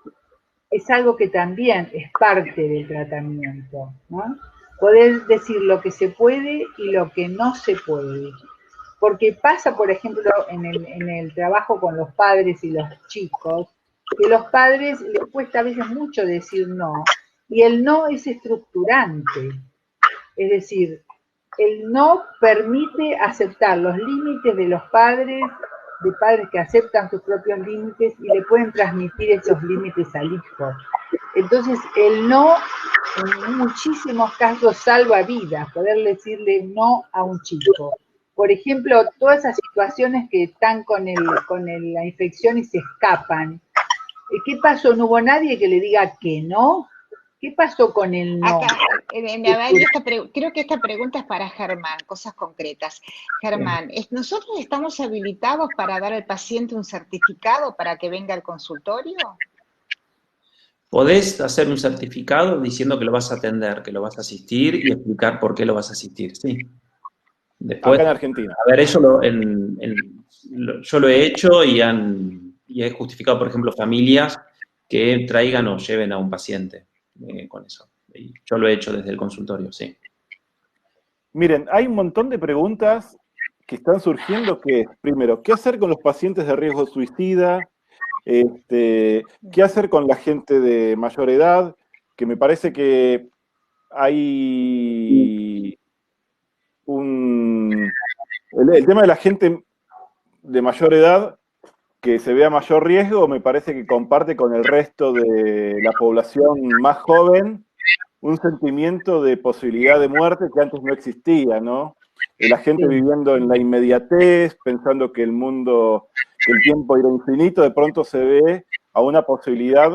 es algo que también es parte del tratamiento, ¿no? Poder decir lo que se puede y lo que no se puede. Porque pasa, por ejemplo, en el trabajo con los padres y los chicos, que los padres les cuesta a veces mucho decir no, y el no es estructurante. Es decir, el no permite aceptar los límites de los padres, de padres que aceptan sus propios límites y le pueden transmitir esos límites al hijo. Entonces, el no, en muchísimos casos, salva vidas, poder decirle no a un chico. Por ejemplo, todas esas situaciones que están con la infección y se escapan. ¿Qué pasó? ¿No hubo nadie que le diga que no? ¿Qué pasó con el no? Acá, creo que esta pregunta es para Germán, cosas concretas. Germán, ¿nosotros estamos habilitados para dar al paciente un certificado para que venga al consultorio? Podés hacer un certificado diciendo que lo vas a atender, que lo vas a asistir y explicar por qué lo vas a asistir, sí. Después, acá en Argentina. A ver, eso yo lo he hecho y he justificado, por ejemplo, familias que traigan o lleven a un paciente con eso. Y yo lo he hecho desde el consultorio, sí. Miren, hay un montón de preguntas que están surgiendo que, primero, ¿qué hacer con los pacientes de riesgo suicida? ¿Qué hacer con la gente de mayor edad? Que me parece que hay el tema de la gente de mayor edad que se vea mayor riesgo, me parece que comparte con el resto de la población más joven un sentimiento de posibilidad de muerte que antes no existía, ¿no? La gente viviendo en la inmediatez, pensando que el tiempo era infinito, de pronto se ve a una posibilidad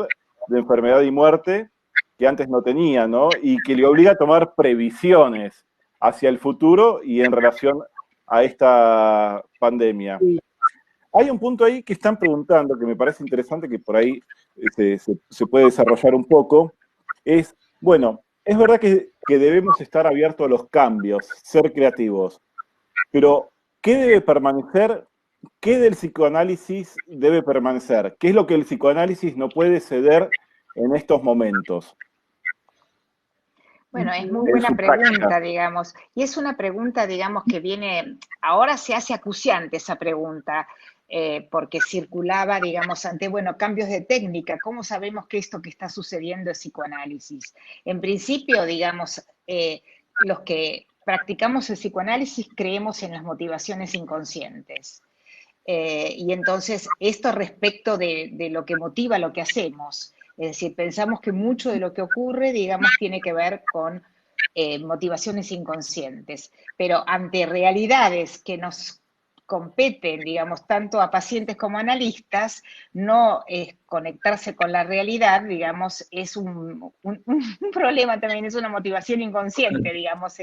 de enfermedad y muerte que antes no tenía, ¿no? Y que le obliga a tomar previsiones hacia el futuro y en relación a esta pandemia. Hay un punto ahí que están preguntando, que me parece interesante, que por ahí se puede desarrollar un poco, es, bueno, es verdad que debemos estar abiertos a los cambios, ser creativos, pero ¿qué debe permanecer? ¿Qué del psicoanálisis debe permanecer? ¿Qué es lo que el psicoanálisis no puede ceder en estos momentos? Bueno, es muy buena pregunta, digamos, y es una pregunta, digamos, que viene, ahora se hace acuciante esa pregunta, porque circulaba, digamos, ante, bueno, cambios de técnica, ¿cómo sabemos que esto que está sucediendo es psicoanálisis? En principio, digamos, los que practicamos el psicoanálisis creemos en las motivaciones inconscientes. Y entonces, esto respecto de lo que motiva lo que hacemos. Es decir, pensamos que mucho de lo que ocurre, digamos, tiene que ver con motivaciones inconscientes. Pero ante realidades que nos competen, digamos, tanto a pacientes como a analistas, no conectarse con la realidad, digamos, es un problema también, es una motivación inconsciente, digamos,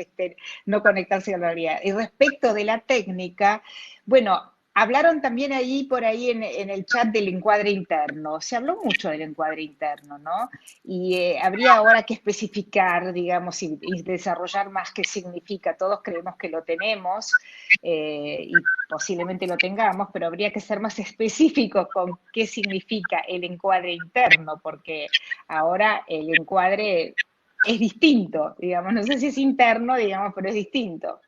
no conectarse con la realidad. Y respecto de la técnica, bueno, hablaron también por ahí en el chat del encuadre interno. Se habló mucho del encuadre interno, ¿no? Y habría ahora que especificar, digamos, y desarrollar más qué significa. Todos creemos que lo tenemos y posiblemente lo tengamos, pero habría que ser más específicos con qué significa el encuadre interno, porque ahora el encuadre es distinto, digamos. No sé si es interno, digamos, pero es distinto.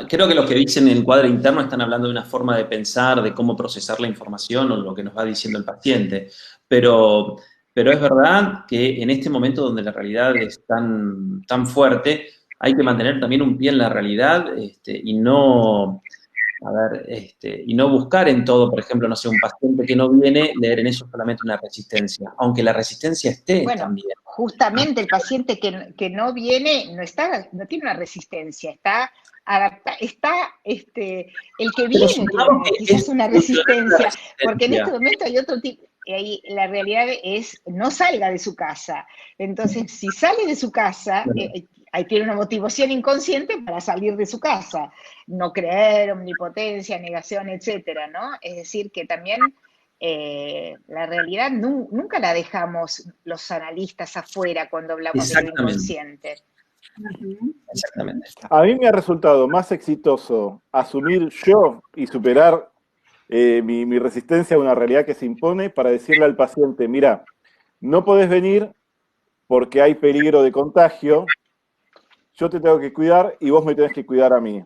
Creo que los que dicen encuadre interno están hablando de una forma de pensar, de cómo procesar la información o lo que nos va diciendo el paciente. Pero es verdad que en este momento donde la realidad es tan fuerte, hay que mantener también un pie en la realidad y no buscar en todo, por ejemplo, no sé, un paciente que no viene, leer en eso solamente una resistencia, aunque la resistencia esté también. Justamente el paciente que no viene no tiene una resistencia, está el que viene tiene quizás una resistencia, porque en este momento hay otro tipo, y la realidad es no salga de su casa. Entonces, si sale de su casa, ahí tiene una motivación inconsciente para salir de su casa, no creer, omnipotencia, negación, etcétera, ¿no? Es decir, que también la realidad nunca la dejamos los analistas afuera cuando hablamos de lo inconsciente. Exactamente. A mí me ha resultado más exitoso asumir yo y superar mi resistencia a una realidad que se impone para decirle al paciente, mira, no podés venir porque hay peligro de contagio, yo te tengo que cuidar y vos me tenés que cuidar a mí.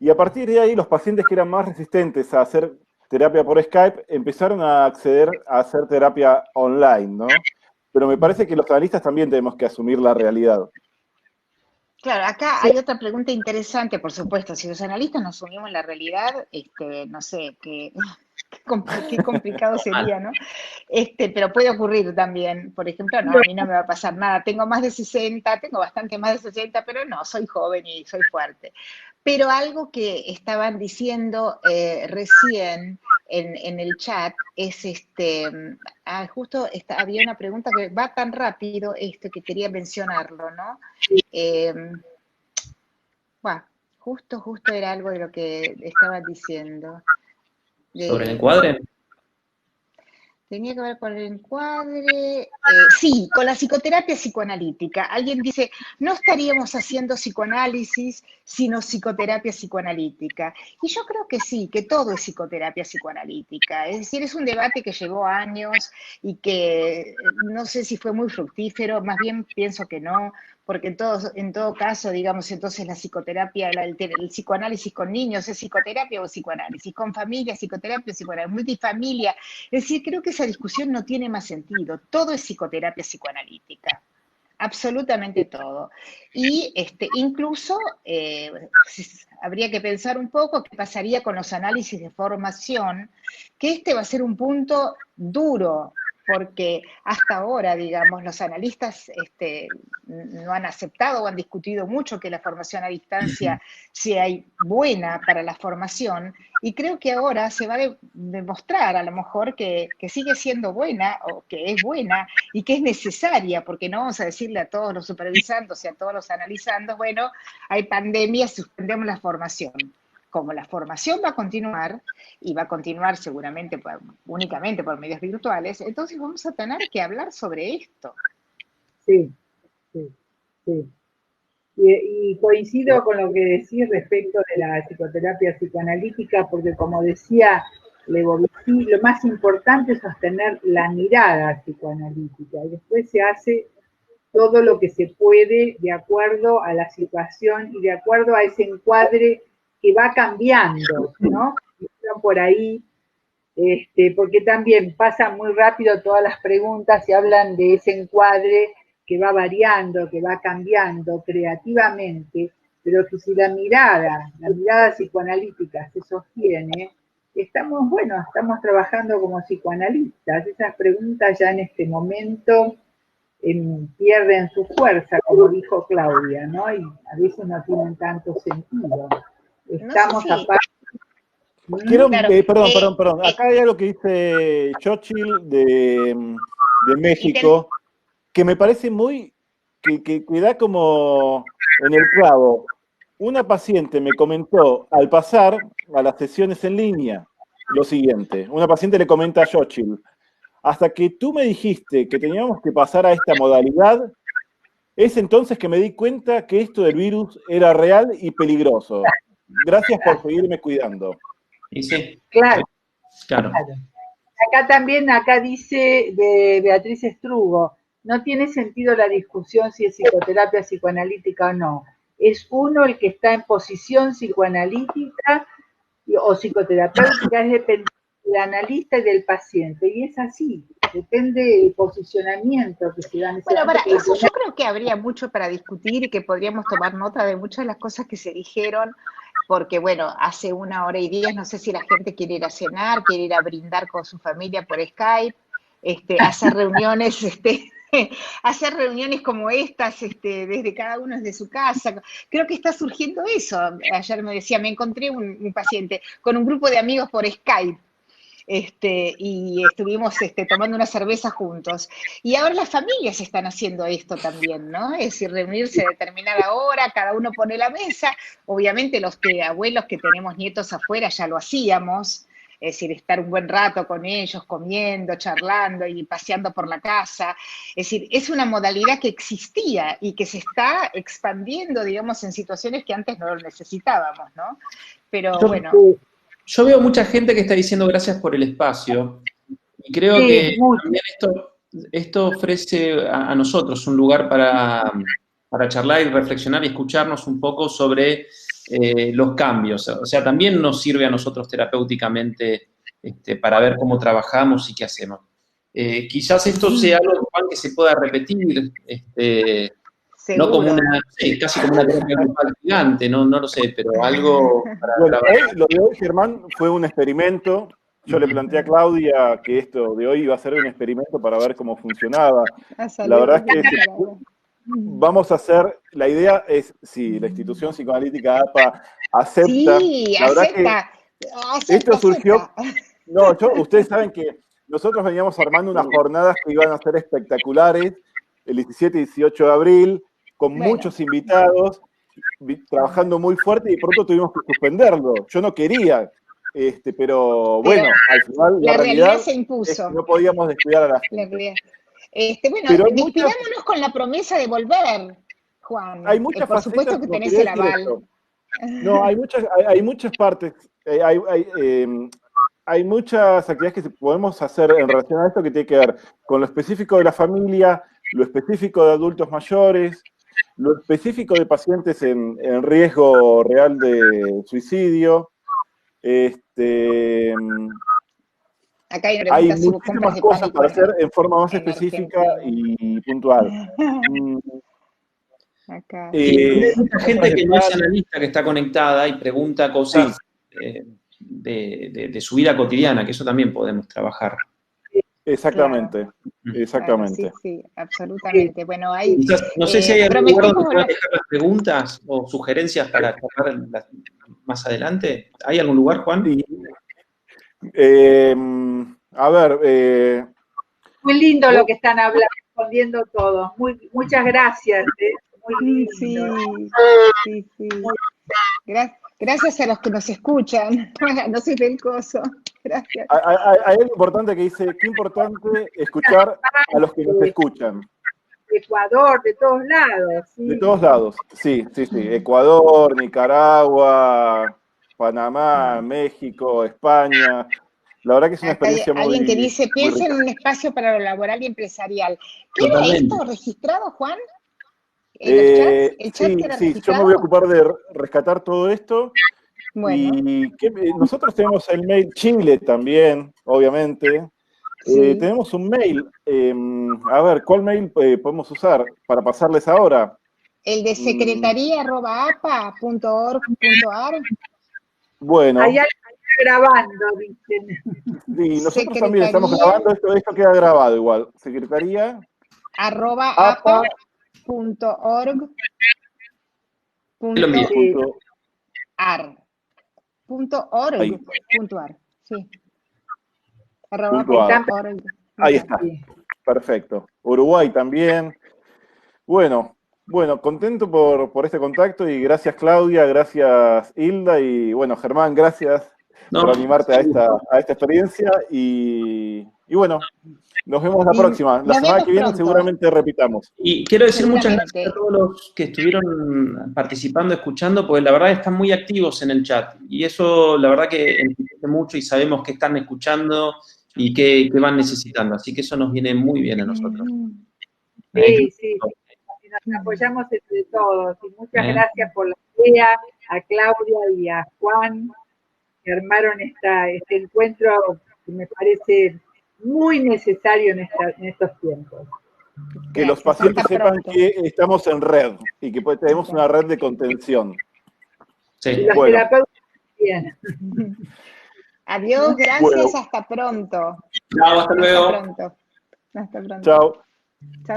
Y a partir de ahí, los pacientes que eran más resistentes a hacer terapia por Skype empezaron a acceder a hacer terapia online, ¿no? Pero me parece que los analistas también tenemos que asumir la realidad. Claro, acá hay otra pregunta interesante, por supuesto. Si los analistas no asumimos la realidad, no sé, qué complicado sería, ¿no? Pero puede ocurrir también. Por ejemplo, no, a mí no me va a pasar nada. Tengo más de 60, tengo bastante más de 60, pero no, soy joven y soy fuerte. Pero algo que estaban diciendo recién en el chat es justo había una pregunta que va tan rápido que quería mencionarlo, ¿no? Bueno, justo era algo de lo que estaban diciendo. ¿Sobre el encuadre? Tenía que ver con el encuadre. Sí, con la psicoterapia psicoanalítica. Alguien dice, no estaríamos haciendo psicoanálisis, sino psicoterapia psicoanalítica. Y yo creo que sí, que todo es psicoterapia psicoanalítica. Es decir, es un debate que llevó años y que no sé si fue muy fructífero, más bien pienso que no, porque en todo caso, digamos, entonces la psicoterapia, el psicoanálisis con niños es psicoterapia o psicoanálisis, con familia, psicoterapia, psicoanálisis, multifamilia. Es decir, creo que esa discusión no tiene más sentido. Todo es psicoterapia psicoanalítica. Absolutamente todo. Y incluso habría que pensar un poco qué pasaría con los análisis de formación, que va a ser un punto duro, porque hasta ahora, digamos, los analistas no han aceptado o han discutido mucho que la formación a distancia sea buena para la formación, y creo que ahora se va a demostrar a lo mejor que sigue siendo buena o que es buena y que es necesaria, porque no vamos a decirle a todos los supervisandos y a todos los analizandos, bueno, hay pandemia, suspendemos la formación. Como la formación va a continuar, y va a continuar seguramente únicamente por medios virtuales, entonces vamos a tener que hablar sobre esto. Sí. Y coincido con lo que decís respecto de la psicoterapia psicoanalítica, porque como decía Lebovici, lo más importante es sostener la mirada psicoanalítica, y después se hace todo lo que se puede de acuerdo a la situación y de acuerdo a ese encuadre que va cambiando, ¿no? Por ahí, porque también pasan muy rápido todas las preguntas y hablan de ese encuadre que va variando, que va cambiando creativamente, pero que si la mirada psicoanalítica se sostiene, estamos trabajando como psicoanalistas. Esas preguntas ya en este momento pierden su fuerza, como dijo Claudia, ¿no? Y a veces no tienen tanto sentido. Estamos aparte. Perdón. Acá hay algo que dice Xochitl de México, que me parece muy, que da como en el clavo. Una paciente me comentó al pasar a las sesiones en línea lo siguiente. Una paciente le comenta a Xochitl, hasta que tú me dijiste que teníamos que pasar a esta modalidad, es entonces que me di cuenta que esto del virus era real y peligroso. Gracias por seguirme cuidando. Y sí. Claro. Acá dice de Beatriz Estrugo, no tiene sentido la discusión si es psicoterapia psicoanalítica o no. Es uno el que está en posición psicoanalítica o psicoterapéutica, es dependiente del analista y del paciente. Y es así, depende del posicionamiento que se da en ese momento. Bueno, para eso yo creo que habría mucho para discutir y que podríamos tomar nota de muchas de las cosas que se dijeron, porque bueno, hace 1:10, no sé si la gente quiere ir a cenar, quiere ir a brindar con su familia por Skype, hacer reuniones, hacer reuniones como estas, desde cada uno desde su casa. Creo que está surgiendo eso. Ayer me decía, me encontré un paciente con un grupo de amigos por Skype, y estuvimos tomando una cerveza juntos. Y ahora las familias están haciendo esto también, ¿no? Es decir, reunirse a determinada hora, cada uno pone la mesa. Obviamente los abuelos que tenemos nietos afuera ya lo hacíamos, es decir, estar un buen rato con ellos, comiendo, charlando y paseando por la casa. Es decir, es una modalidad que existía y que se está expandiendo, digamos, en situaciones que antes no lo necesitábamos, ¿no? Pero bueno. Yo veo mucha gente que está diciendo gracias por el espacio, y creo que también esto ofrece a nosotros un lugar para para charlar y reflexionar y escucharnos un poco sobre los cambios. O sea, también nos sirve a nosotros terapéuticamente para ver cómo trabajamos y qué hacemos. Quizás esto sea algo, Juan, que se pueda repetir, no como casi como una terapia grupal gigante, no lo sé, pero algo para Bueno, trabajar. lo de hoy, Germán, fue un experimento. Yo le planteé a Claudia que esto de hoy iba a ser un experimento para ver cómo funcionaba. La verdad es que vamos a hacer, la idea es, si la institución psicoanalítica APA acepta, Sí, la verdad acepta. que esto surgió, no, ustedes saben que nosotros veníamos armando unas jornadas que iban a ser espectaculares, el 17 y 18 de abril, con muchos invitados, trabajando muy fuerte, y pronto tuvimos que suspenderlo. Yo no quería, pero bueno, al final la realidad se es impuso. que no podíamos descuidar a la gente. Bueno, Pero despidámonos con la promesa de volver, Juan. Hay muchas por facetas, supuesto que no, tenés quería el decir aval. esto. No, hay muchas partes, hay muchas actividades que podemos hacer en relación a esto que tiene que ver con lo específico de la familia, lo específico de adultos mayores, lo específico de pacientes en riesgo real de suicidio. Acá hay una Hay pregunta si hubo compras muchísimas de cosas pánico para hacer en forma más en específica Argentina. y puntual. Acá. Hay mucha gente que no es pánico. analista que está conectada y pregunta cosas de su vida cotidiana, que eso también podemos trabajar. Exactamente, Claro. exactamente. Claro, sí, absolutamente. Bueno, hay, Quizás, no sé si hay algún lugar donde prometimos puedan hablar. dejar las preguntas o sugerencias para charlar más adelante. ¿Hay algún lugar, Juan? Y, a ver, Muy lindo lo que están hablando, respondiendo todos. Muchas gracias. Muy lindo. Sí. Gracias a los que nos escuchan. No soy del coso. Gracias. hay algo importante que dice, qué importante escuchar a los que nos escuchan. De Ecuador, de todos lados. Sí. De todos lados, sí. Ecuador, Nicaragua, Panamá, México, España. La verdad que es una Acá hay experiencia muy alguien que dice, muy piensa en rica. un espacio para lo laboral y empresarial. ¿Queda Totalmente. esto registrado, Juan? ¿En los chats? ¿El chat queda Sí, yo registrado? me voy a ocupar de rescatar todo esto. Bueno. Y nosotros tenemos el mail Chile también, obviamente. Sí. Tenemos un mail. A ver, ¿cuál mail podemos usar para pasarles ahora? El de secretaría@apa.org.ar. Bueno. Hay alguien grabando, dicen. Y nosotros también estamos grabando, esto queda grabado igual. Secretaría @apa.org.ar. .org.ar, sí. .ar. Ahí está. Perfecto. Uruguay también. Bueno, contento por este contacto y gracias Claudia, gracias Hilda y bueno, Germán, gracias por animarte a esta experiencia y bueno, nos vemos la próxima. La semana que viene pronto. Seguramente repitamos. Y quiero decir muchas gracias a todos los que estuvieron participando, escuchando, porque la verdad están muy activos en el chat y eso la verdad que enriquece mucho y sabemos que están escuchando y que van necesitando, así que eso nos viene muy bien a nosotros. Sí. Nos apoyamos entre todos y muchas gracias por la idea a Claudia y a Juan que armaron este encuentro que me parece muy necesario en estos tiempos. Que los pacientes sepan que estamos en red y que tenemos una red de contención. Sí. Y los terapeutas también. Adiós, gracias, hasta pronto. Chao, hasta luego. Hasta pronto. Chao.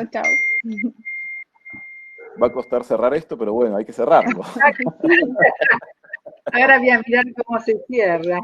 Chao. Va a costar cerrar esto, pero bueno, hay que cerrarlo. Ahora voy a mirar cómo se cierra.